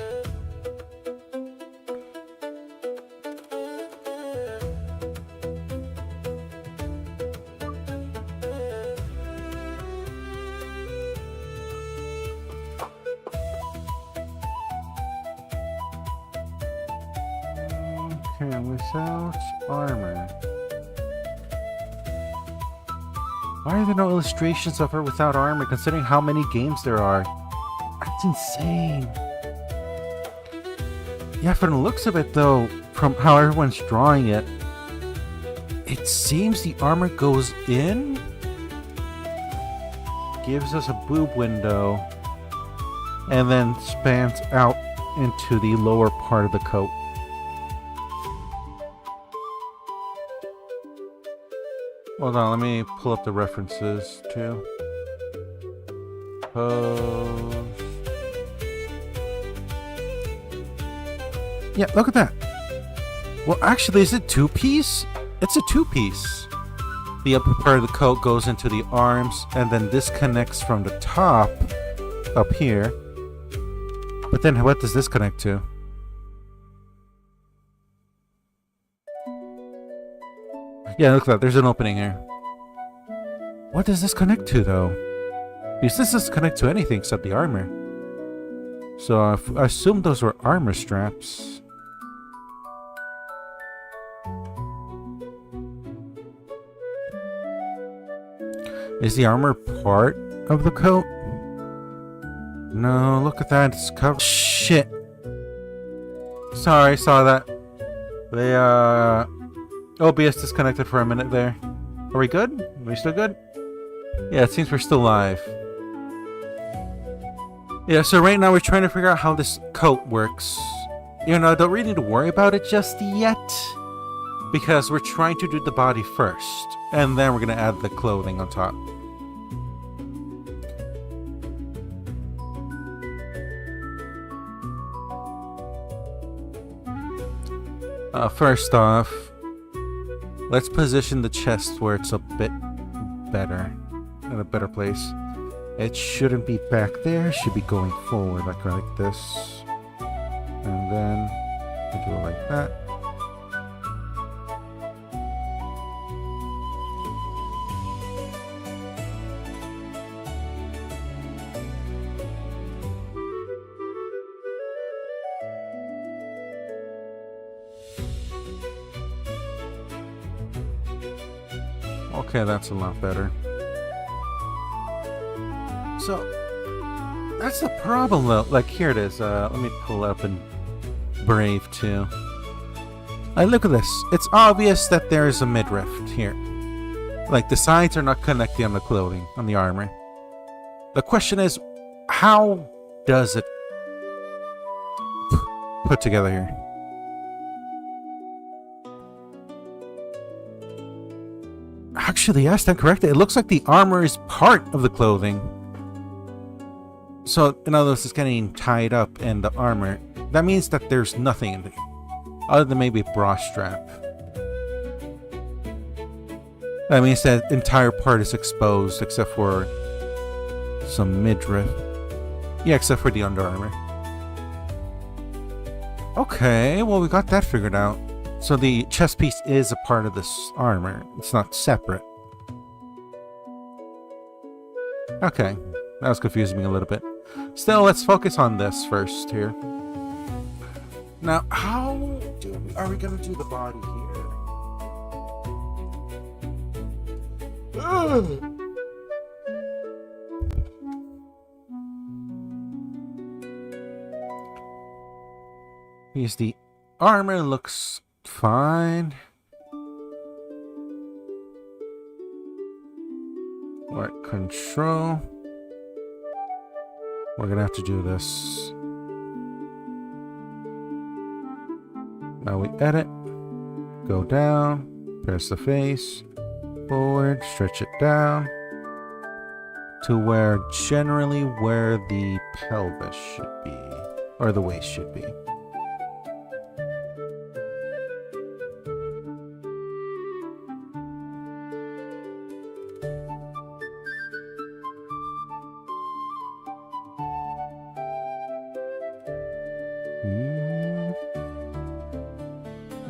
Okay, without armor. Why are there no illustrations of her without armor, considering how many games there are? That's insane. Yeah, from the looks of it, though, from how everyone's drawing it, it seems the armor goes in, gives us a boob window, and then spans out into the lower part of the coat. Hold on, let me pull up the references too. Pose. Yeah, look at that. Well, actually, is it two-piece? It's a two-piece. The upper part of the coat goes into the arms, and then this connects from the top up here. But then what does this connect to? Yeah, look at that. There's an opening here. What does this connect to, though? Because this doesn't connect to anything except the armor. So I assume those were armor straps. Is the armor part of the coat? No, look at that. It's covered. Shit. Sorry, I saw that. They, OBS disconnected for a minute there. Are we good? Are we still good? Yeah, it seems we're still live. Yeah, so right now we're trying to figure out how this coat works. You know, don't really need to worry about it just yet, because we're trying to do the body first, and then we're going to add the clothing on top. First off, let's position the chest where it's a bit better. in a better place. It shouldn't be back there. It should be going forward like this. And then we do it like that. Okay, that's a lot better. So, that's the problem though. Like, here it is. Let me pull up in Brave too. Like, look at this. It's obvious that there's a midriff here. Like, the sides are not connecting on the clothing, on the armor. The question is, how does it put together here? Actually, yes, that's correct. It looks like the armor is part of the clothing. So, in other words, it's getting tied up in the armor. That means that there's nothing in there, other than maybe a bra strap. That means that entire part is exposed, except for some midriff. Yeah, except for the under armor. Okay, well, we got that figured out. So the chest piece is a part of this armor. It's not separate. Okay, that was confusing me a little bit. Still, let's focus on this first here. Now, how are we going to do the body here? Ugh. Here's the armor, looks fine. Right, control. We're gonna have to do this. Now we edit. Go down. Press the face. Forward. Stretch it down. To where generally where the pelvis should be. Or the waist should be.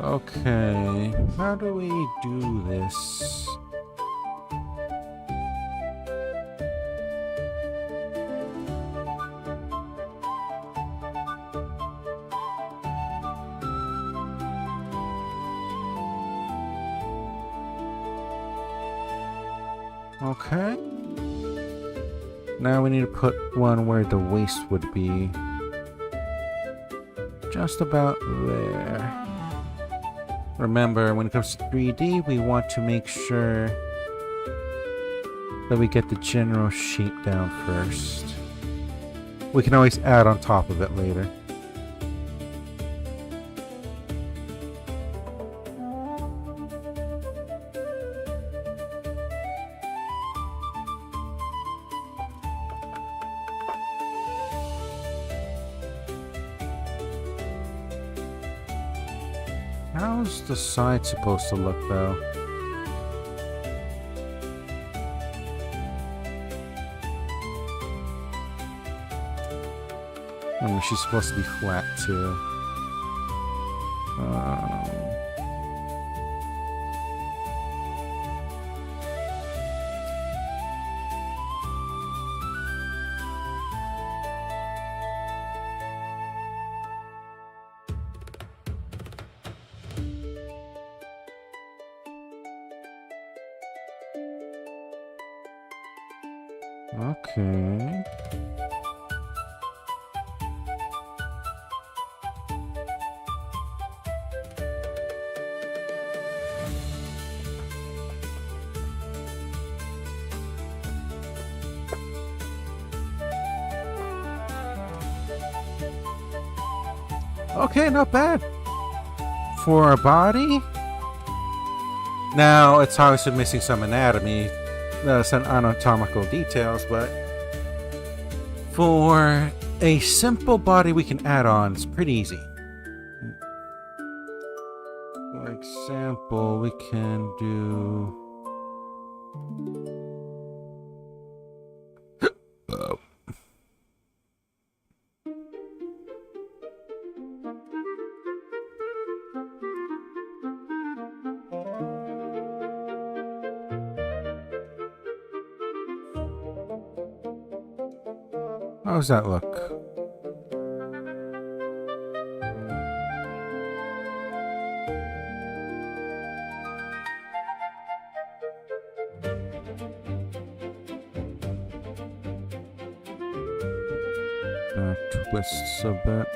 Okay, how do we do this? Okay. Now we need to put one where the waist would be. Just about there. Remember, when it comes to 3D, we want to make sure that we get the general shape down first. We can always add on top of it later. How's the side supposed to look, though? I mean, she's supposed to be flat, too. Okay. Okay, not bad. For a body? Now, it's obviously missing some anatomy. Some anatomical details, but for a simple body we can add on, it's pretty easy. For example, we can do How does that look? Twists a bit.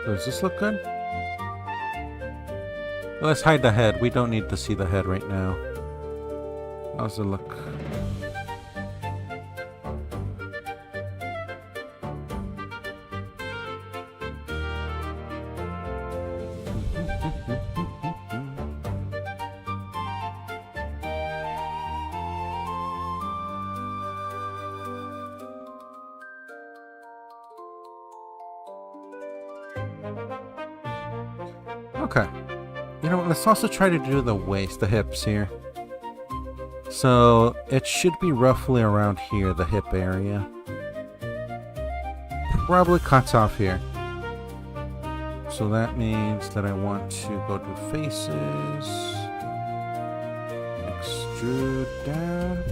Does this look good? Let's hide the head. We don't need to see the head right now. How's it look? Okay. You know what, let's also try to do the waist, the hips here. So, it should be roughly around here, the hip area. Probably cuts off here. So that means that I want to go to faces. Extrude down.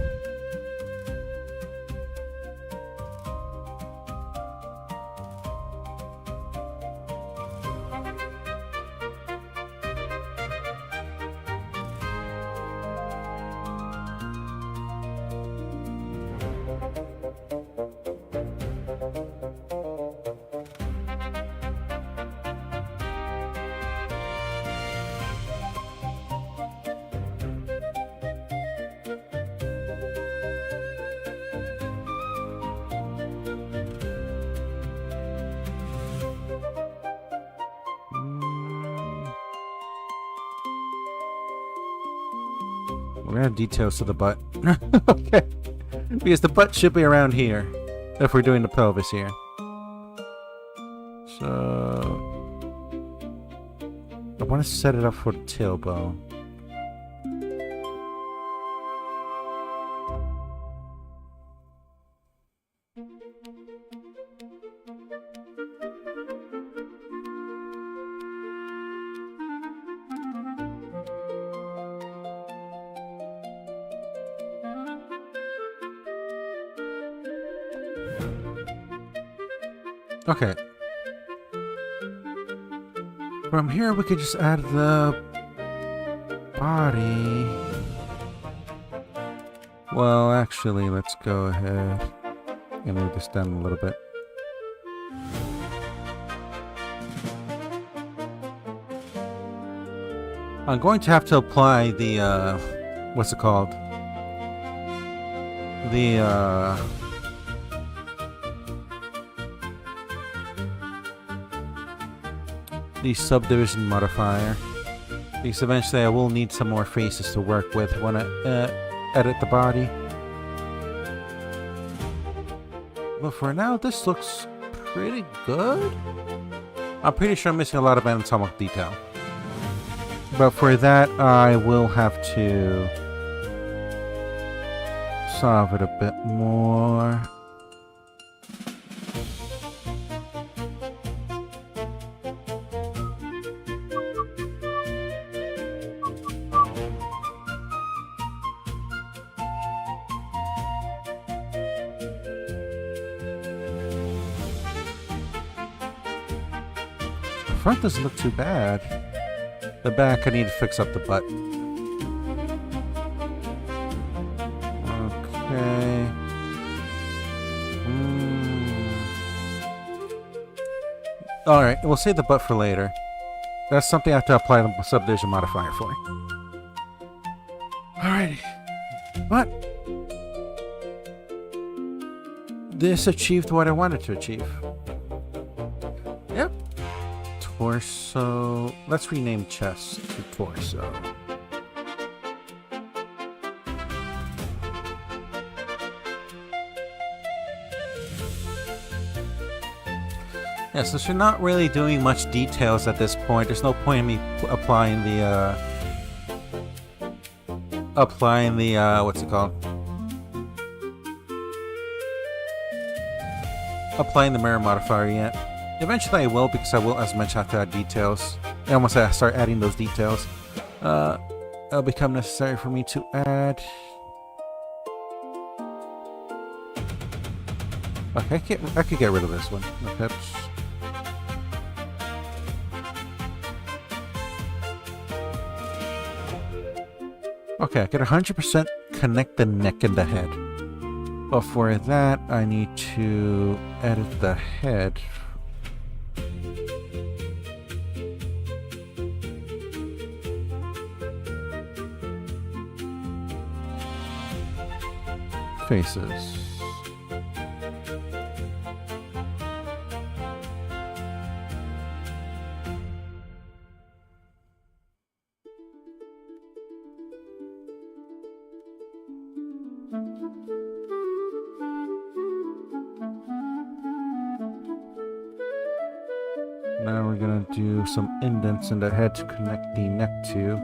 We're gonna have details to the butt. Okay. Because the butt should be around here. If we're doing the pelvis here. So I want to set it up for the tailbone. Okay. From here, we could just add the body. Well, actually, let's go ahead and move this down a little bit. I'm going to have to apply the, what's it called? The subdivision modifier, because eventually I will need some more faces to work with when I edit the body. But for now, this looks pretty good. I'm pretty sure I'm missing a lot of anatomical detail. But for that, I will have to solve it a bit more. The front doesn't look too bad. The back, I need to fix up the butt. Okay. Alright, we'll save the butt for later. That's something I have to apply the subdivision modifier for. Alrighty. But this achieved what I wanted to achieve. Yep. Torso. Let's rename chest to torso. Yeah, since we're not really doing much details at this point, there's no point in me applying the what's it called? Applying the mirror modifier yet. Eventually I will, because I will, as mentioned, have to add details. And once I start adding those details, it'll become necessary for me to add. Okay, I could get rid of this one. No pips. Okay, I can 100% connect the neck and the head. But for that, I need to edit the head. Faces. Now we're gonna do some indents in the head to connect the neck to.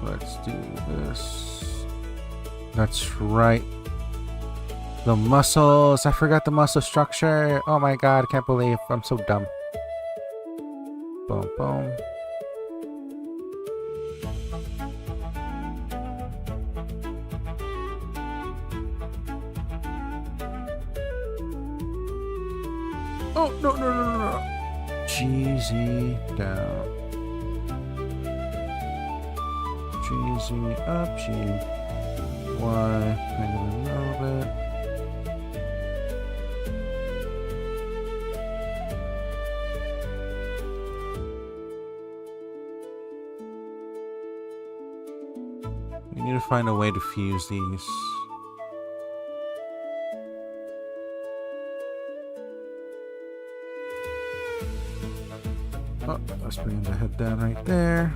Let's do this. That's right. The muscles. I forgot the muscle structure. Oh my god, I can't believe I'm so dumb. Boom, boom. Oh, no, no, no, no, no. Cheesy down. Cheesy up, G. Y. Kind of a little bit. We need to find a way to fuse these. Oh, let's bring the head down right there.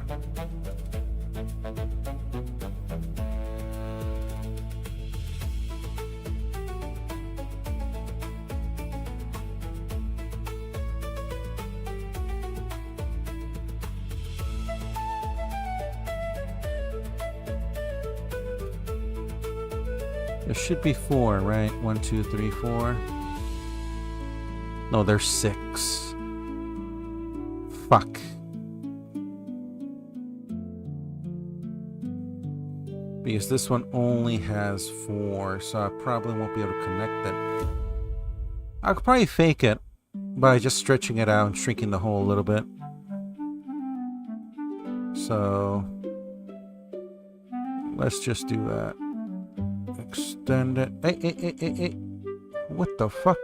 There should be 4, right? 1, 2, 3, 4. No, there's 6. Fuck. Because this one only has 4, so I probably won't be able to connect it. I could probably fake it by just stretching it out and shrinking the hole a little bit. So let's just do that. Extend it. Hey. What the fuck?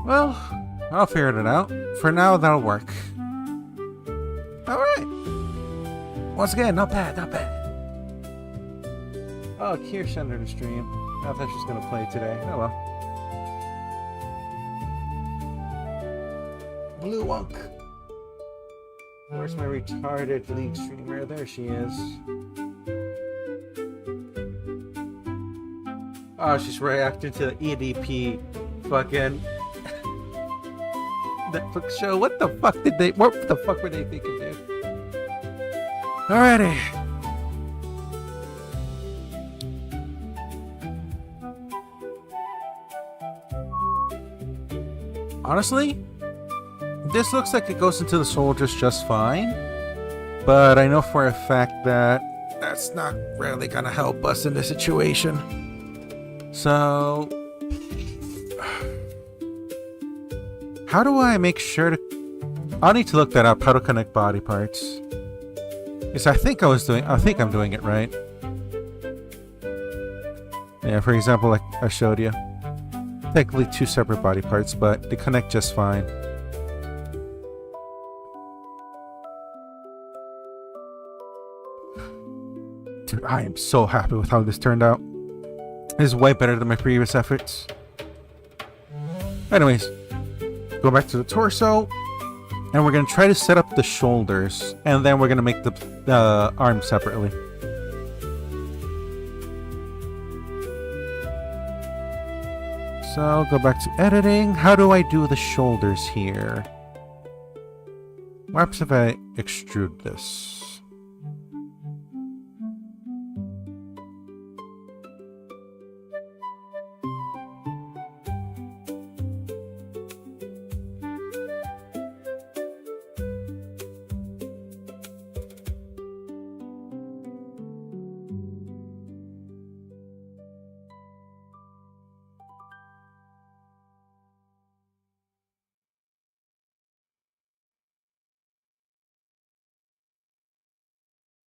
Well, I'll figure it out. For now, that'll work. Alright. Once again, not bad, not bad. Oh, Kirsch under the stream. I thought she was gonna play today. Oh well. Blue Wonk. Where's my retarded league streamer? There she is. Oh, she's reacting to the EDP fucking Netflix show. What the fuck did they? What the fuck were they thinking, dude? Alrighty. Honestly, this looks like it goes into the soldiers just fine, but I know for a fact that that's not really gonna help us in this situation. So, how do I make sure to... I'll need to look that up, how to connect body parts. Because I think I'm doing it right. Yeah, for example, like I showed you. Technically 2 separate body parts, but they connect just fine. Dude, I am so happy with how this turned out. This is way better than my previous efforts. Anyways, go back to the torso, and we're going to try to set up the shoulders, and then we're going to make the arms separately. So, go back to editing. How do I do the shoulders here? What happens if I extrude this?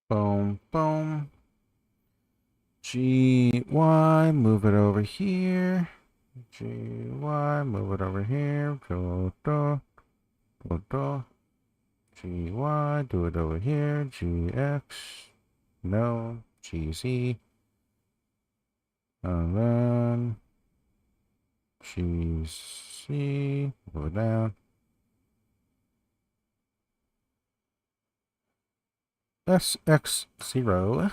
Boom, boom. GY, move it over here. GY, move it over here. Do, do, do, do. GY, do it over here. GX, no. GZ. And then GC, move it down. SX0.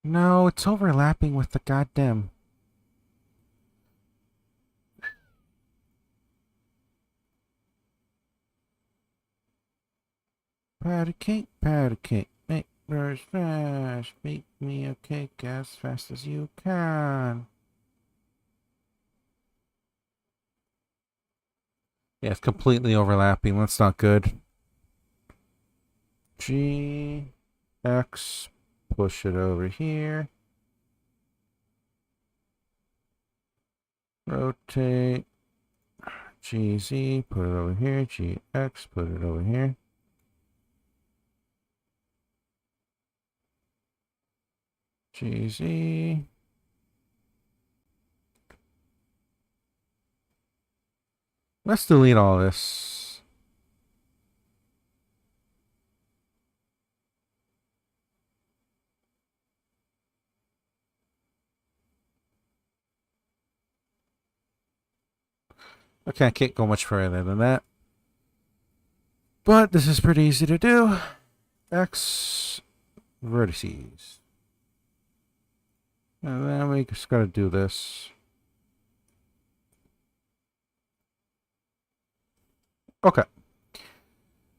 No, it's overlapping with the goddamn... Patty cake, make yours fast. Make me a cake as fast as you can. Yeah, it's completely overlapping. That's not good. G, X, push it over here. Rotate. GZ, put it over here. GX, put it over here. GZ. Let's delete all this. Okay, I can't go much further than that. But this is pretty easy to do. X vertices. And then we just gotta do this. Okay.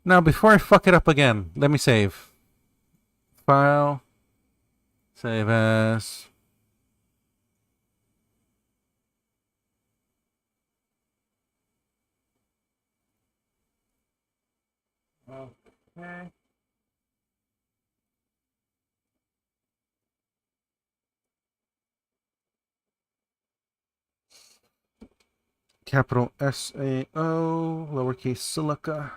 Now, before I fuck it up again, let me save. File. Save as. Okay. capital S-A-O, lowercase silica.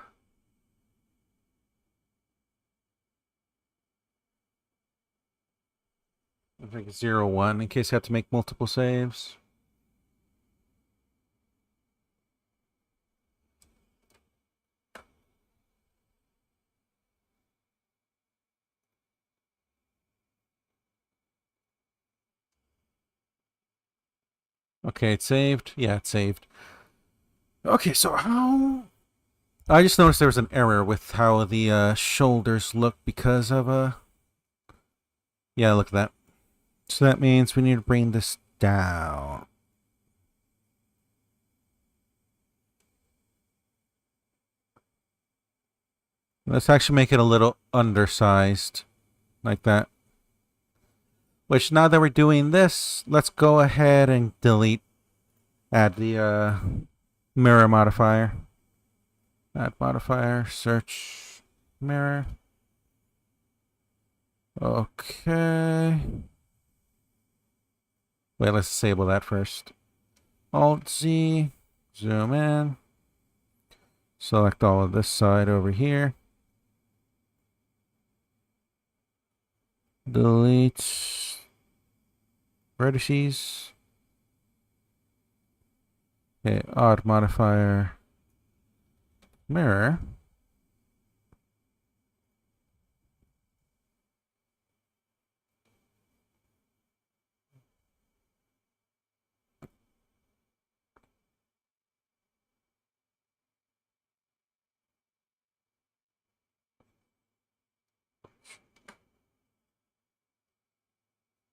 I think 0-1 in case you have to make multiple saves. Okay, it's saved. Yeah, it's saved. Okay, so how... I just noticed there was an error with how the shoulders look because of yeah, look at that. So that means we need to bring this down. Let's actually make it a little undersized. Like that. Which, now that we're doing this, let's go ahead and add the mirror modifier. Add modifier, search, mirror. Okay. Wait, let's disable that first. Alt-Z, zoom in. Select all of this side over here. Delete vertices. Okay, odd modifier, mirror.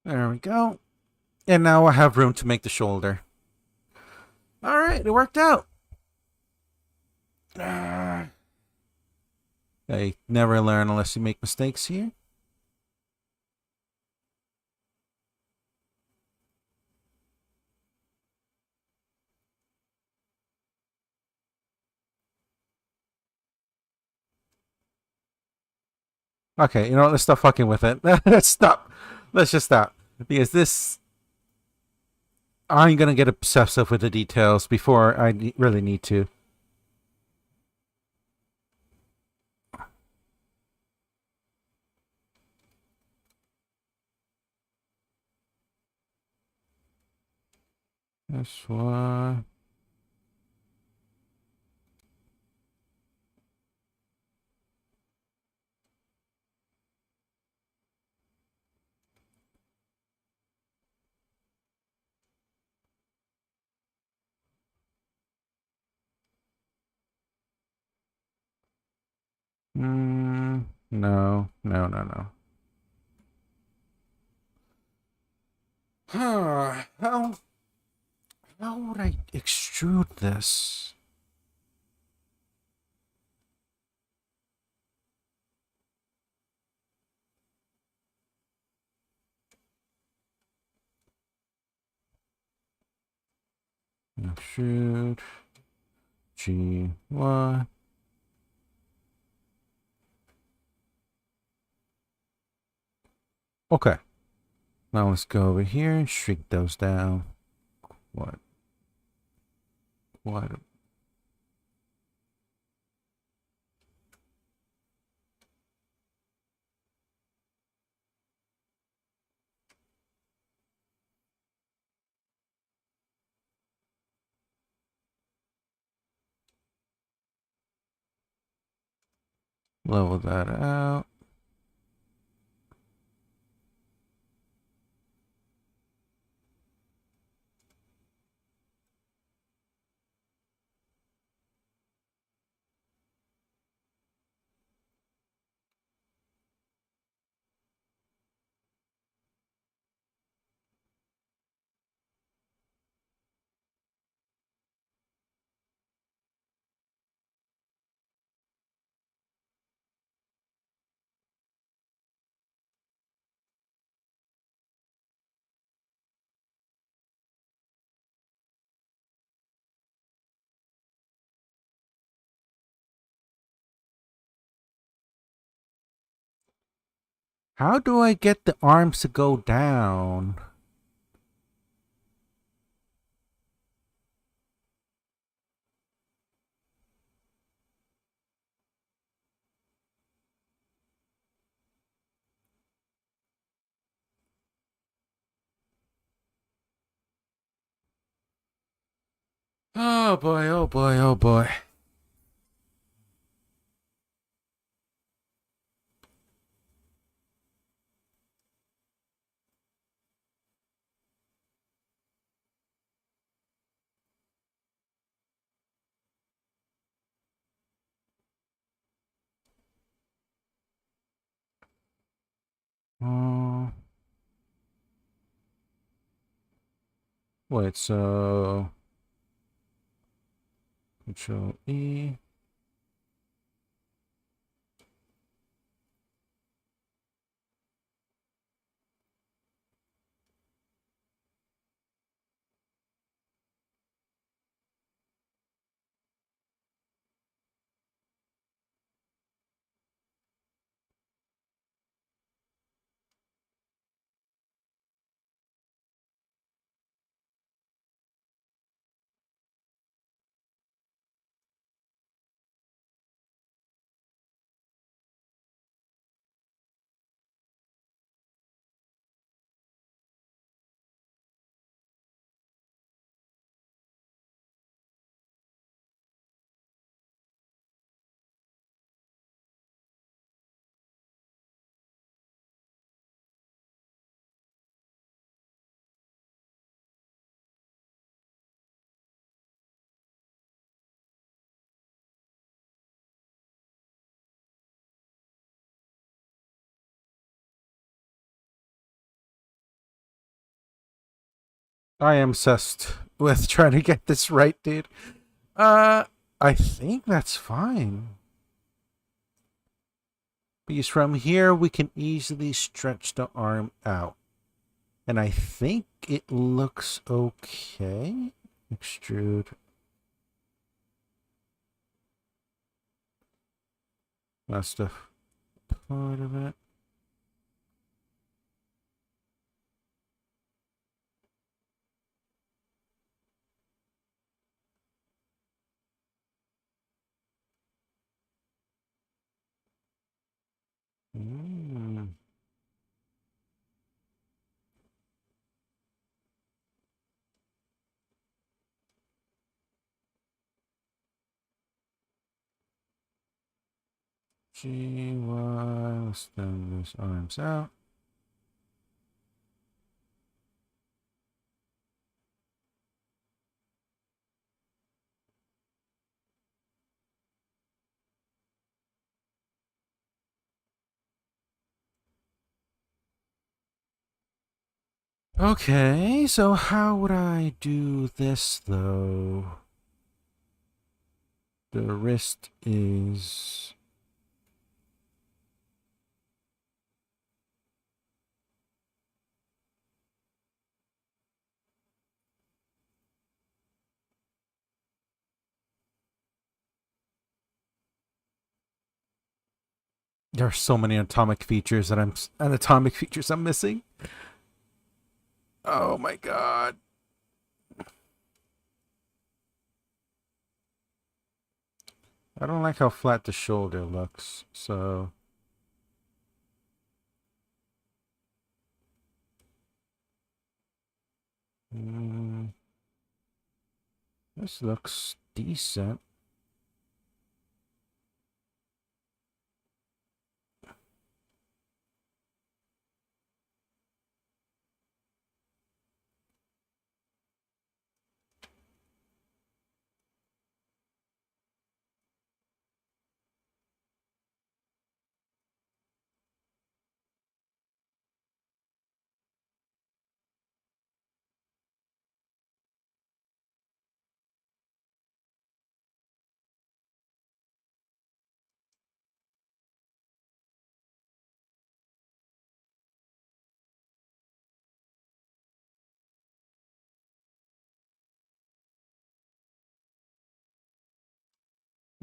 There we go. And now I have room to make the shoulder. Alright, it worked out. I never learn unless you make mistakes here. Okay, you know what? Let's stop fucking with it. Let's stop. Let's just stop. Because this... I'm gonna get obsessive with the details before I really need to. This one... No, no, no, no. How would I extrude this? Extrude G1. Okay. Now let's go over here and shrink those down. What? What? Level that out. How do I get the arms to go down? Oh boy, oh boy, oh boy. Oh, wait, so Control E. I am obsessed with trying to get this right, dude. I think that's fine. Because from here, we can easily stretch the arm out. And I think it looks okay. Extrude. That's the part of it. Mm. GY, let's then this arms out. Okay, so how would I do this though? The wrist is... There are so many anatomic features I'm missing. Oh my god. I don't like how flat the shoulder looks, so... This looks decent.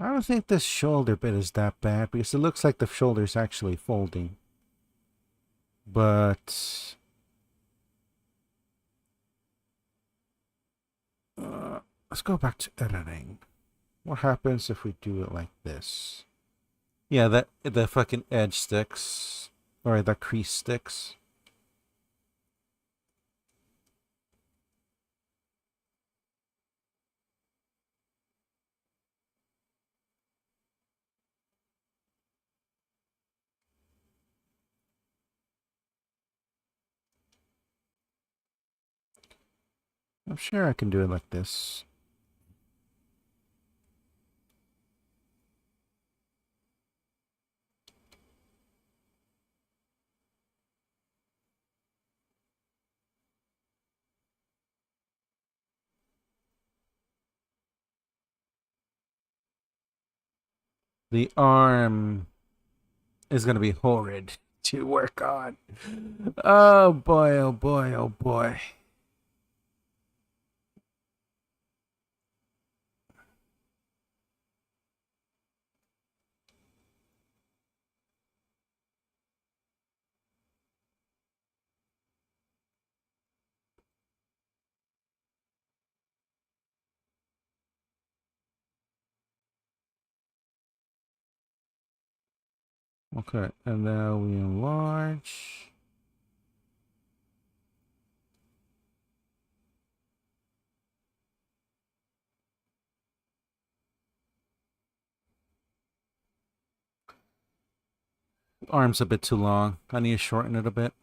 I don't think this shoulder bit is that bad because it looks like the shoulder is actually folding. But... let's go back to editing. What happens if we do it like this? Yeah, that the fucking edge sticks. Or the crease sticks. I'm sure I can do it like this. The arm is going to be horrid to work on. Oh boy, oh boy, oh boy. Okay, and now we enlarge. Arm's a bit too long. I need to shorten it a bit.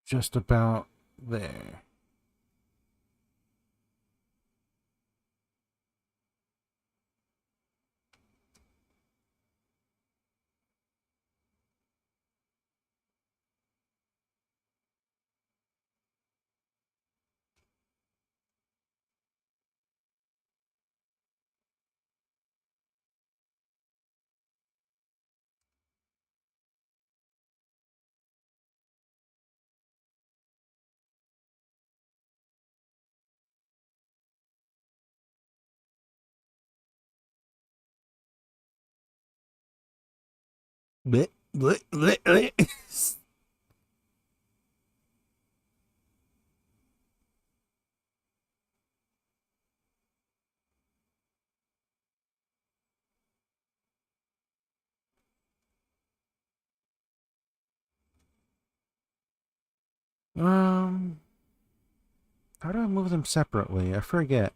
Just about there. Blech, blech, blech, blech. Um, how do I move them separately? I forget.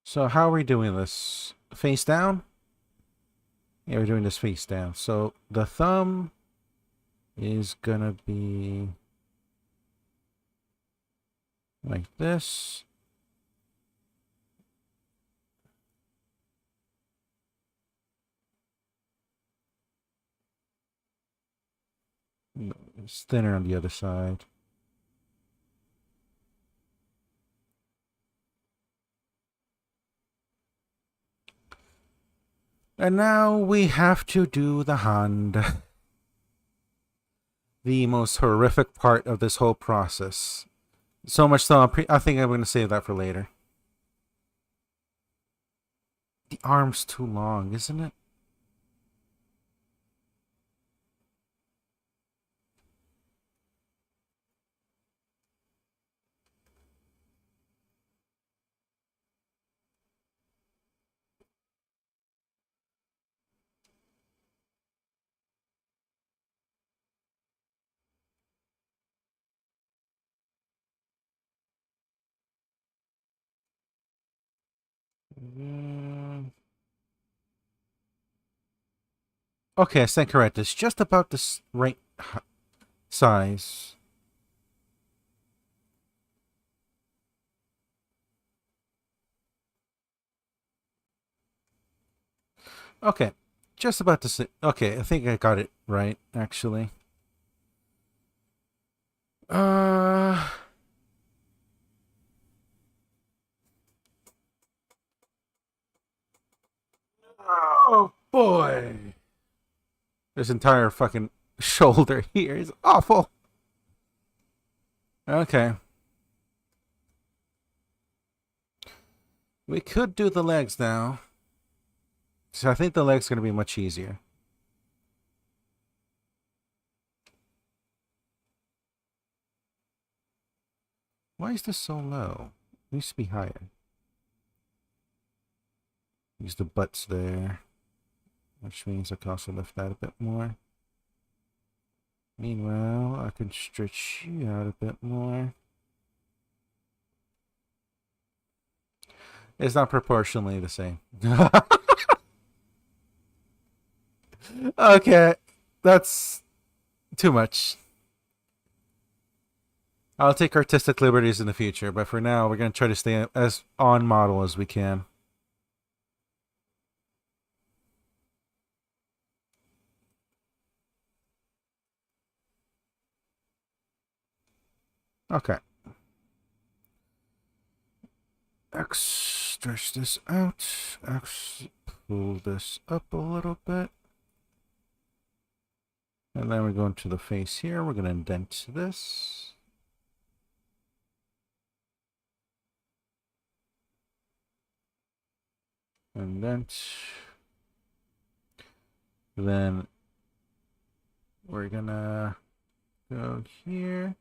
So how are we doing this? Face down? Yeah, we're doing this face down. So the thumb is gonna be like this. No, it's thinner on the other side. And now we have to do the hand. The most horrific part of this whole process. So much so, I think I'm going to save that for later. The arm's too long, isn't it? Mm. Okay, I stand correct. It's just about this right size. Okay, just about the same. Okay, I think I got it right, actually. Uh... Oh boy. This entire fucking shoulder here is awful. Okay. We could do the legs now. So I think the legs going to be much easier. Why is this so low? It needs to be higher. Use the butts there. Which means I can also lift that a bit more. Meanwhile, I can stretch you out a bit more. It's not proportionally the same. Okay, that's too much. I'll take artistic liberties in the future, but for now, we're going to try to stay as on model as we can. Okay. X, stretch this out. X, pull this up a little bit. And then we're going to the face here. We're going to indent this. Indent. Then we're going to go here.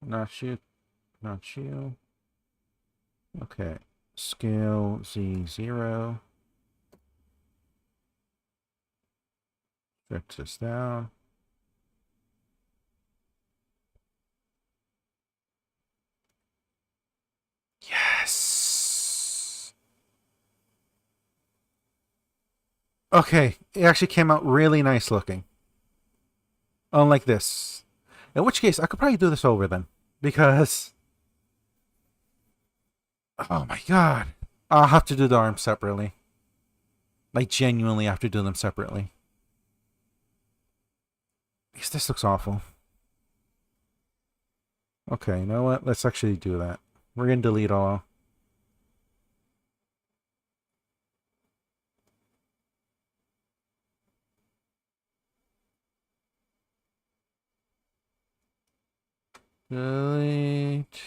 Not you. Not you. Okay. Scale Z0. Stretch this down. Yes! Okay. It actually came out really nice looking. Unlike this. In which case, I could probably do this over then. Because... oh my god. I'll have to do the arms separately. Like, genuinely have to do them separately. Because this looks awful. Okay, you know what? Let's actually do that. We're going to delete all. Delete.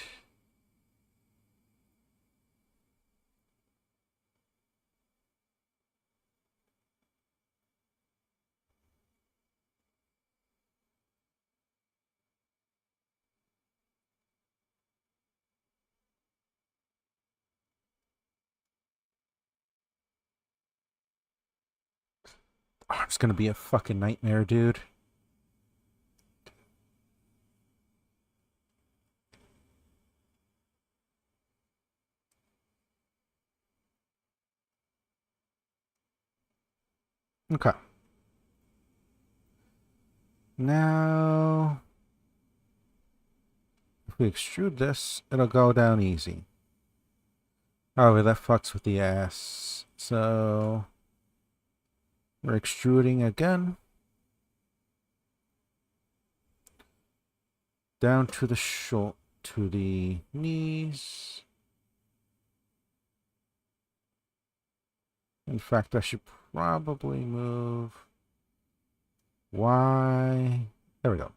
Oh, it's gonna be a fucking nightmare, dude. Okay. Now, if we extrude this, it'll go down easy. However, that fucks with the ass. So, we're extruding again. Down to the to the knees. In fact, I should probably move Y. There we go.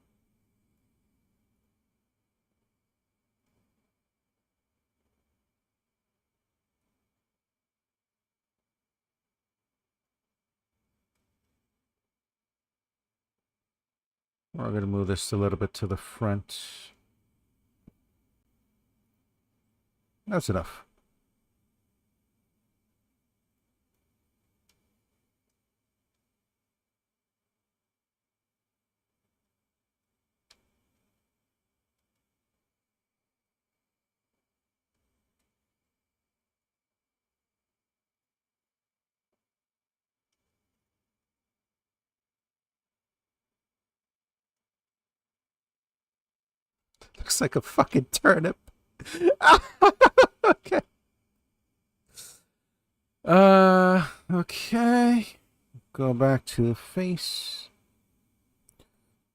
We're going to move this a little bit to the front. That's enough. Looks like a fucking turnip. Okay. Okay. Go back to the face.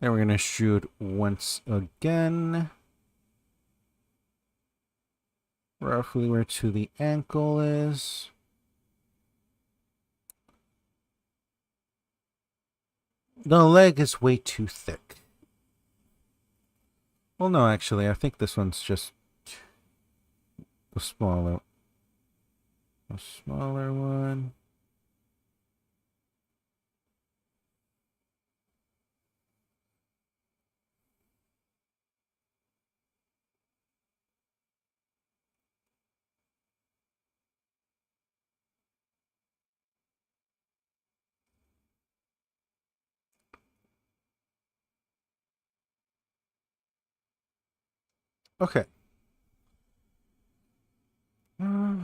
Then we're gonna shoot once again. roughly where to the ankle is. The leg is way too thick. Well, no, actually, I think this one's just the smaller one. Okay. Oh.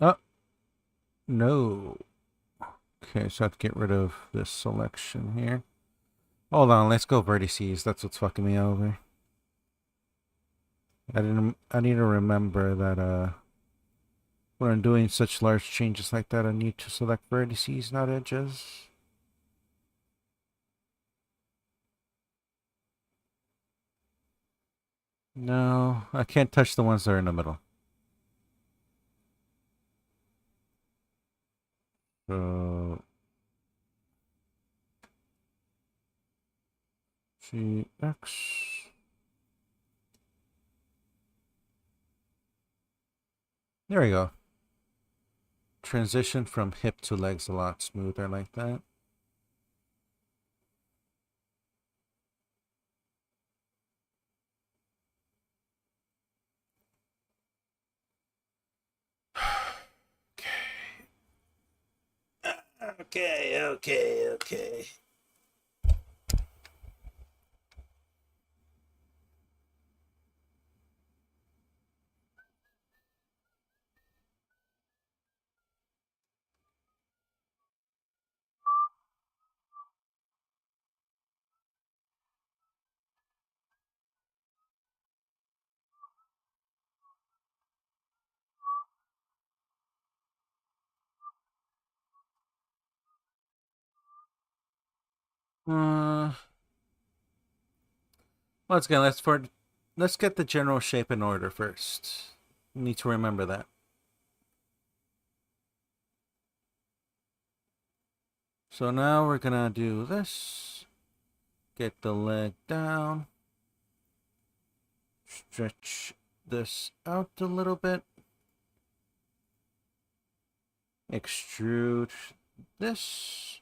Oh, no. Okay, so I have to get rid of this selection here. Hold on, let's go vertices. That's what's fucking me over. I need to remember that when I'm doing such large changes like that, I need to select vertices, not edges. No, I can't touch the ones that are in the middle. So GX. There we go. Transition from hip to legs a lot smoother like that. Okay. Once again, let's get the general shape in order first. You need to remember that. So now we're gonna do this. Get the leg down. Stretch this out a little bit. Extrude this.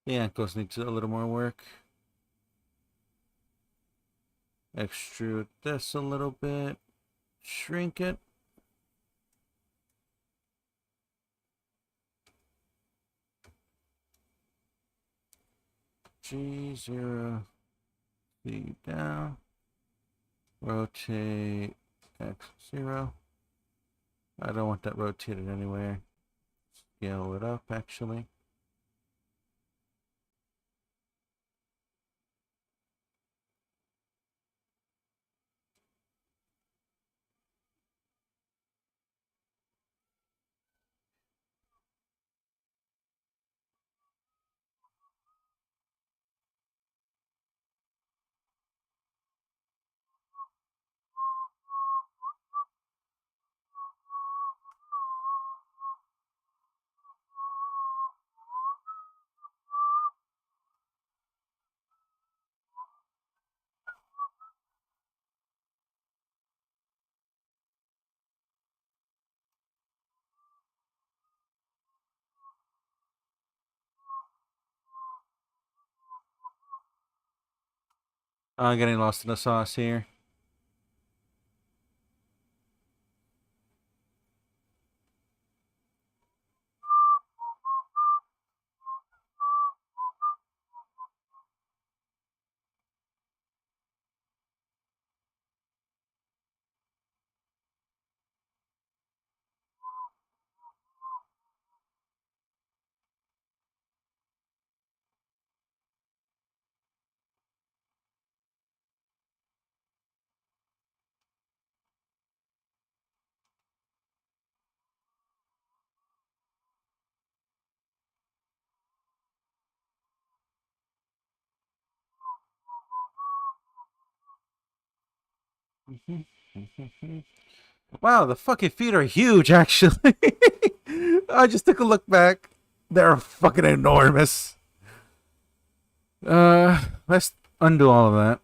The ankles need a little more work. Extrude this a little bit. Shrink it. G0, C down. Rotate X0. I don't want that rotated anywhere. Scale it up, actually. I'm getting lost in the sauce here. Wow, the fucking feet are huge, actually. I just took a look back. They're fucking enormous. Let's undo all of that.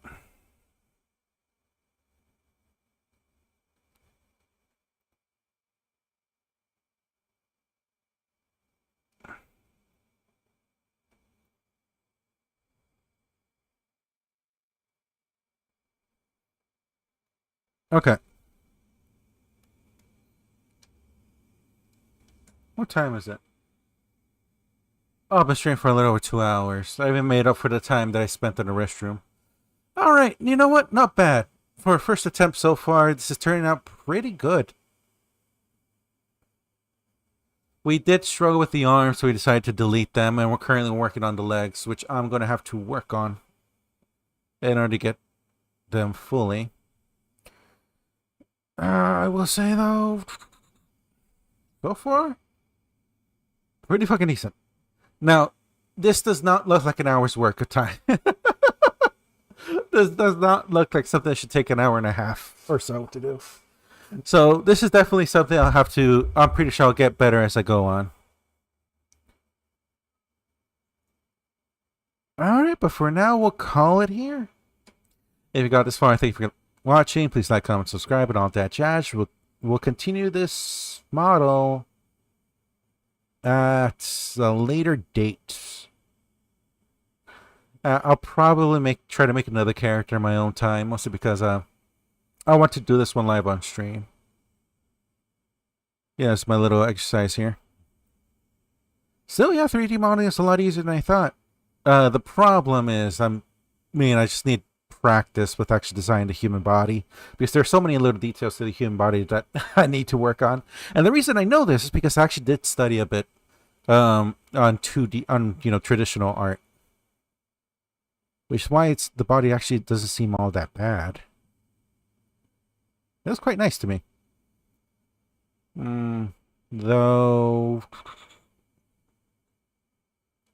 Okay. What time is it? Oh, I've been streaming for a little over 2 hours. I even made up for the time that I spent in the restroom. Alright, you know what? Not bad. For a first attempt so far, this is turning out pretty good. We did struggle with the arms, so we decided to delete them, and we're currently working on the legs, which I'm going to have to work on in order to get them fully. I will say, though, so far, pretty fucking decent. Now, this does not look like an hour's work of time. This does not look like something that should take an hour and a half or so to do. So this is definitely something I'm pretty sure I'll get better as I go on. Alright, but for now, we'll call it here. If you got this far, thank you for watching. Please like, comment, subscribe, and all that jazz. We'll continue this model at a later date. I'll probably try to make another character in my own time, mostly because I want to do this one live on stream. Yeah, it's my little exercise here. Still, yeah, 3D modeling is a lot easier than I thought. The problem is, I just need practice with actually designing the human body, because there are so many little details to the human body that I need to work on. And the reason I know this is because I actually did study a bit on 2D, on traditional art, which is why the body actually doesn't seem all that bad. It was quite nice to me. Though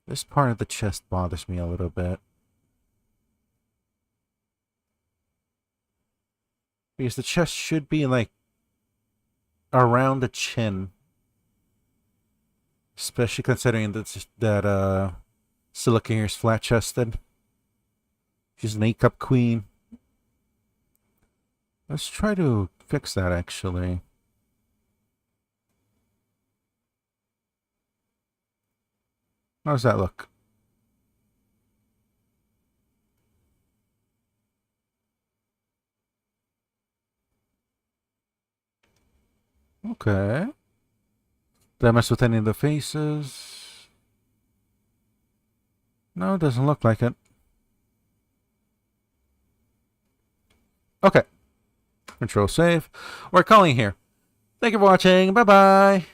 this part of the chest bothers me a little bit. Because the chest should be like around the chin. Especially considering that Silica here is flat chested. She's an A-cup queen. Let's try to fix that actually. How does that look? Okay. Did I mess with any of the faces? No, it doesn't look like it. Okay. Control save. We're calling here. Thank you for watching. Bye-bye.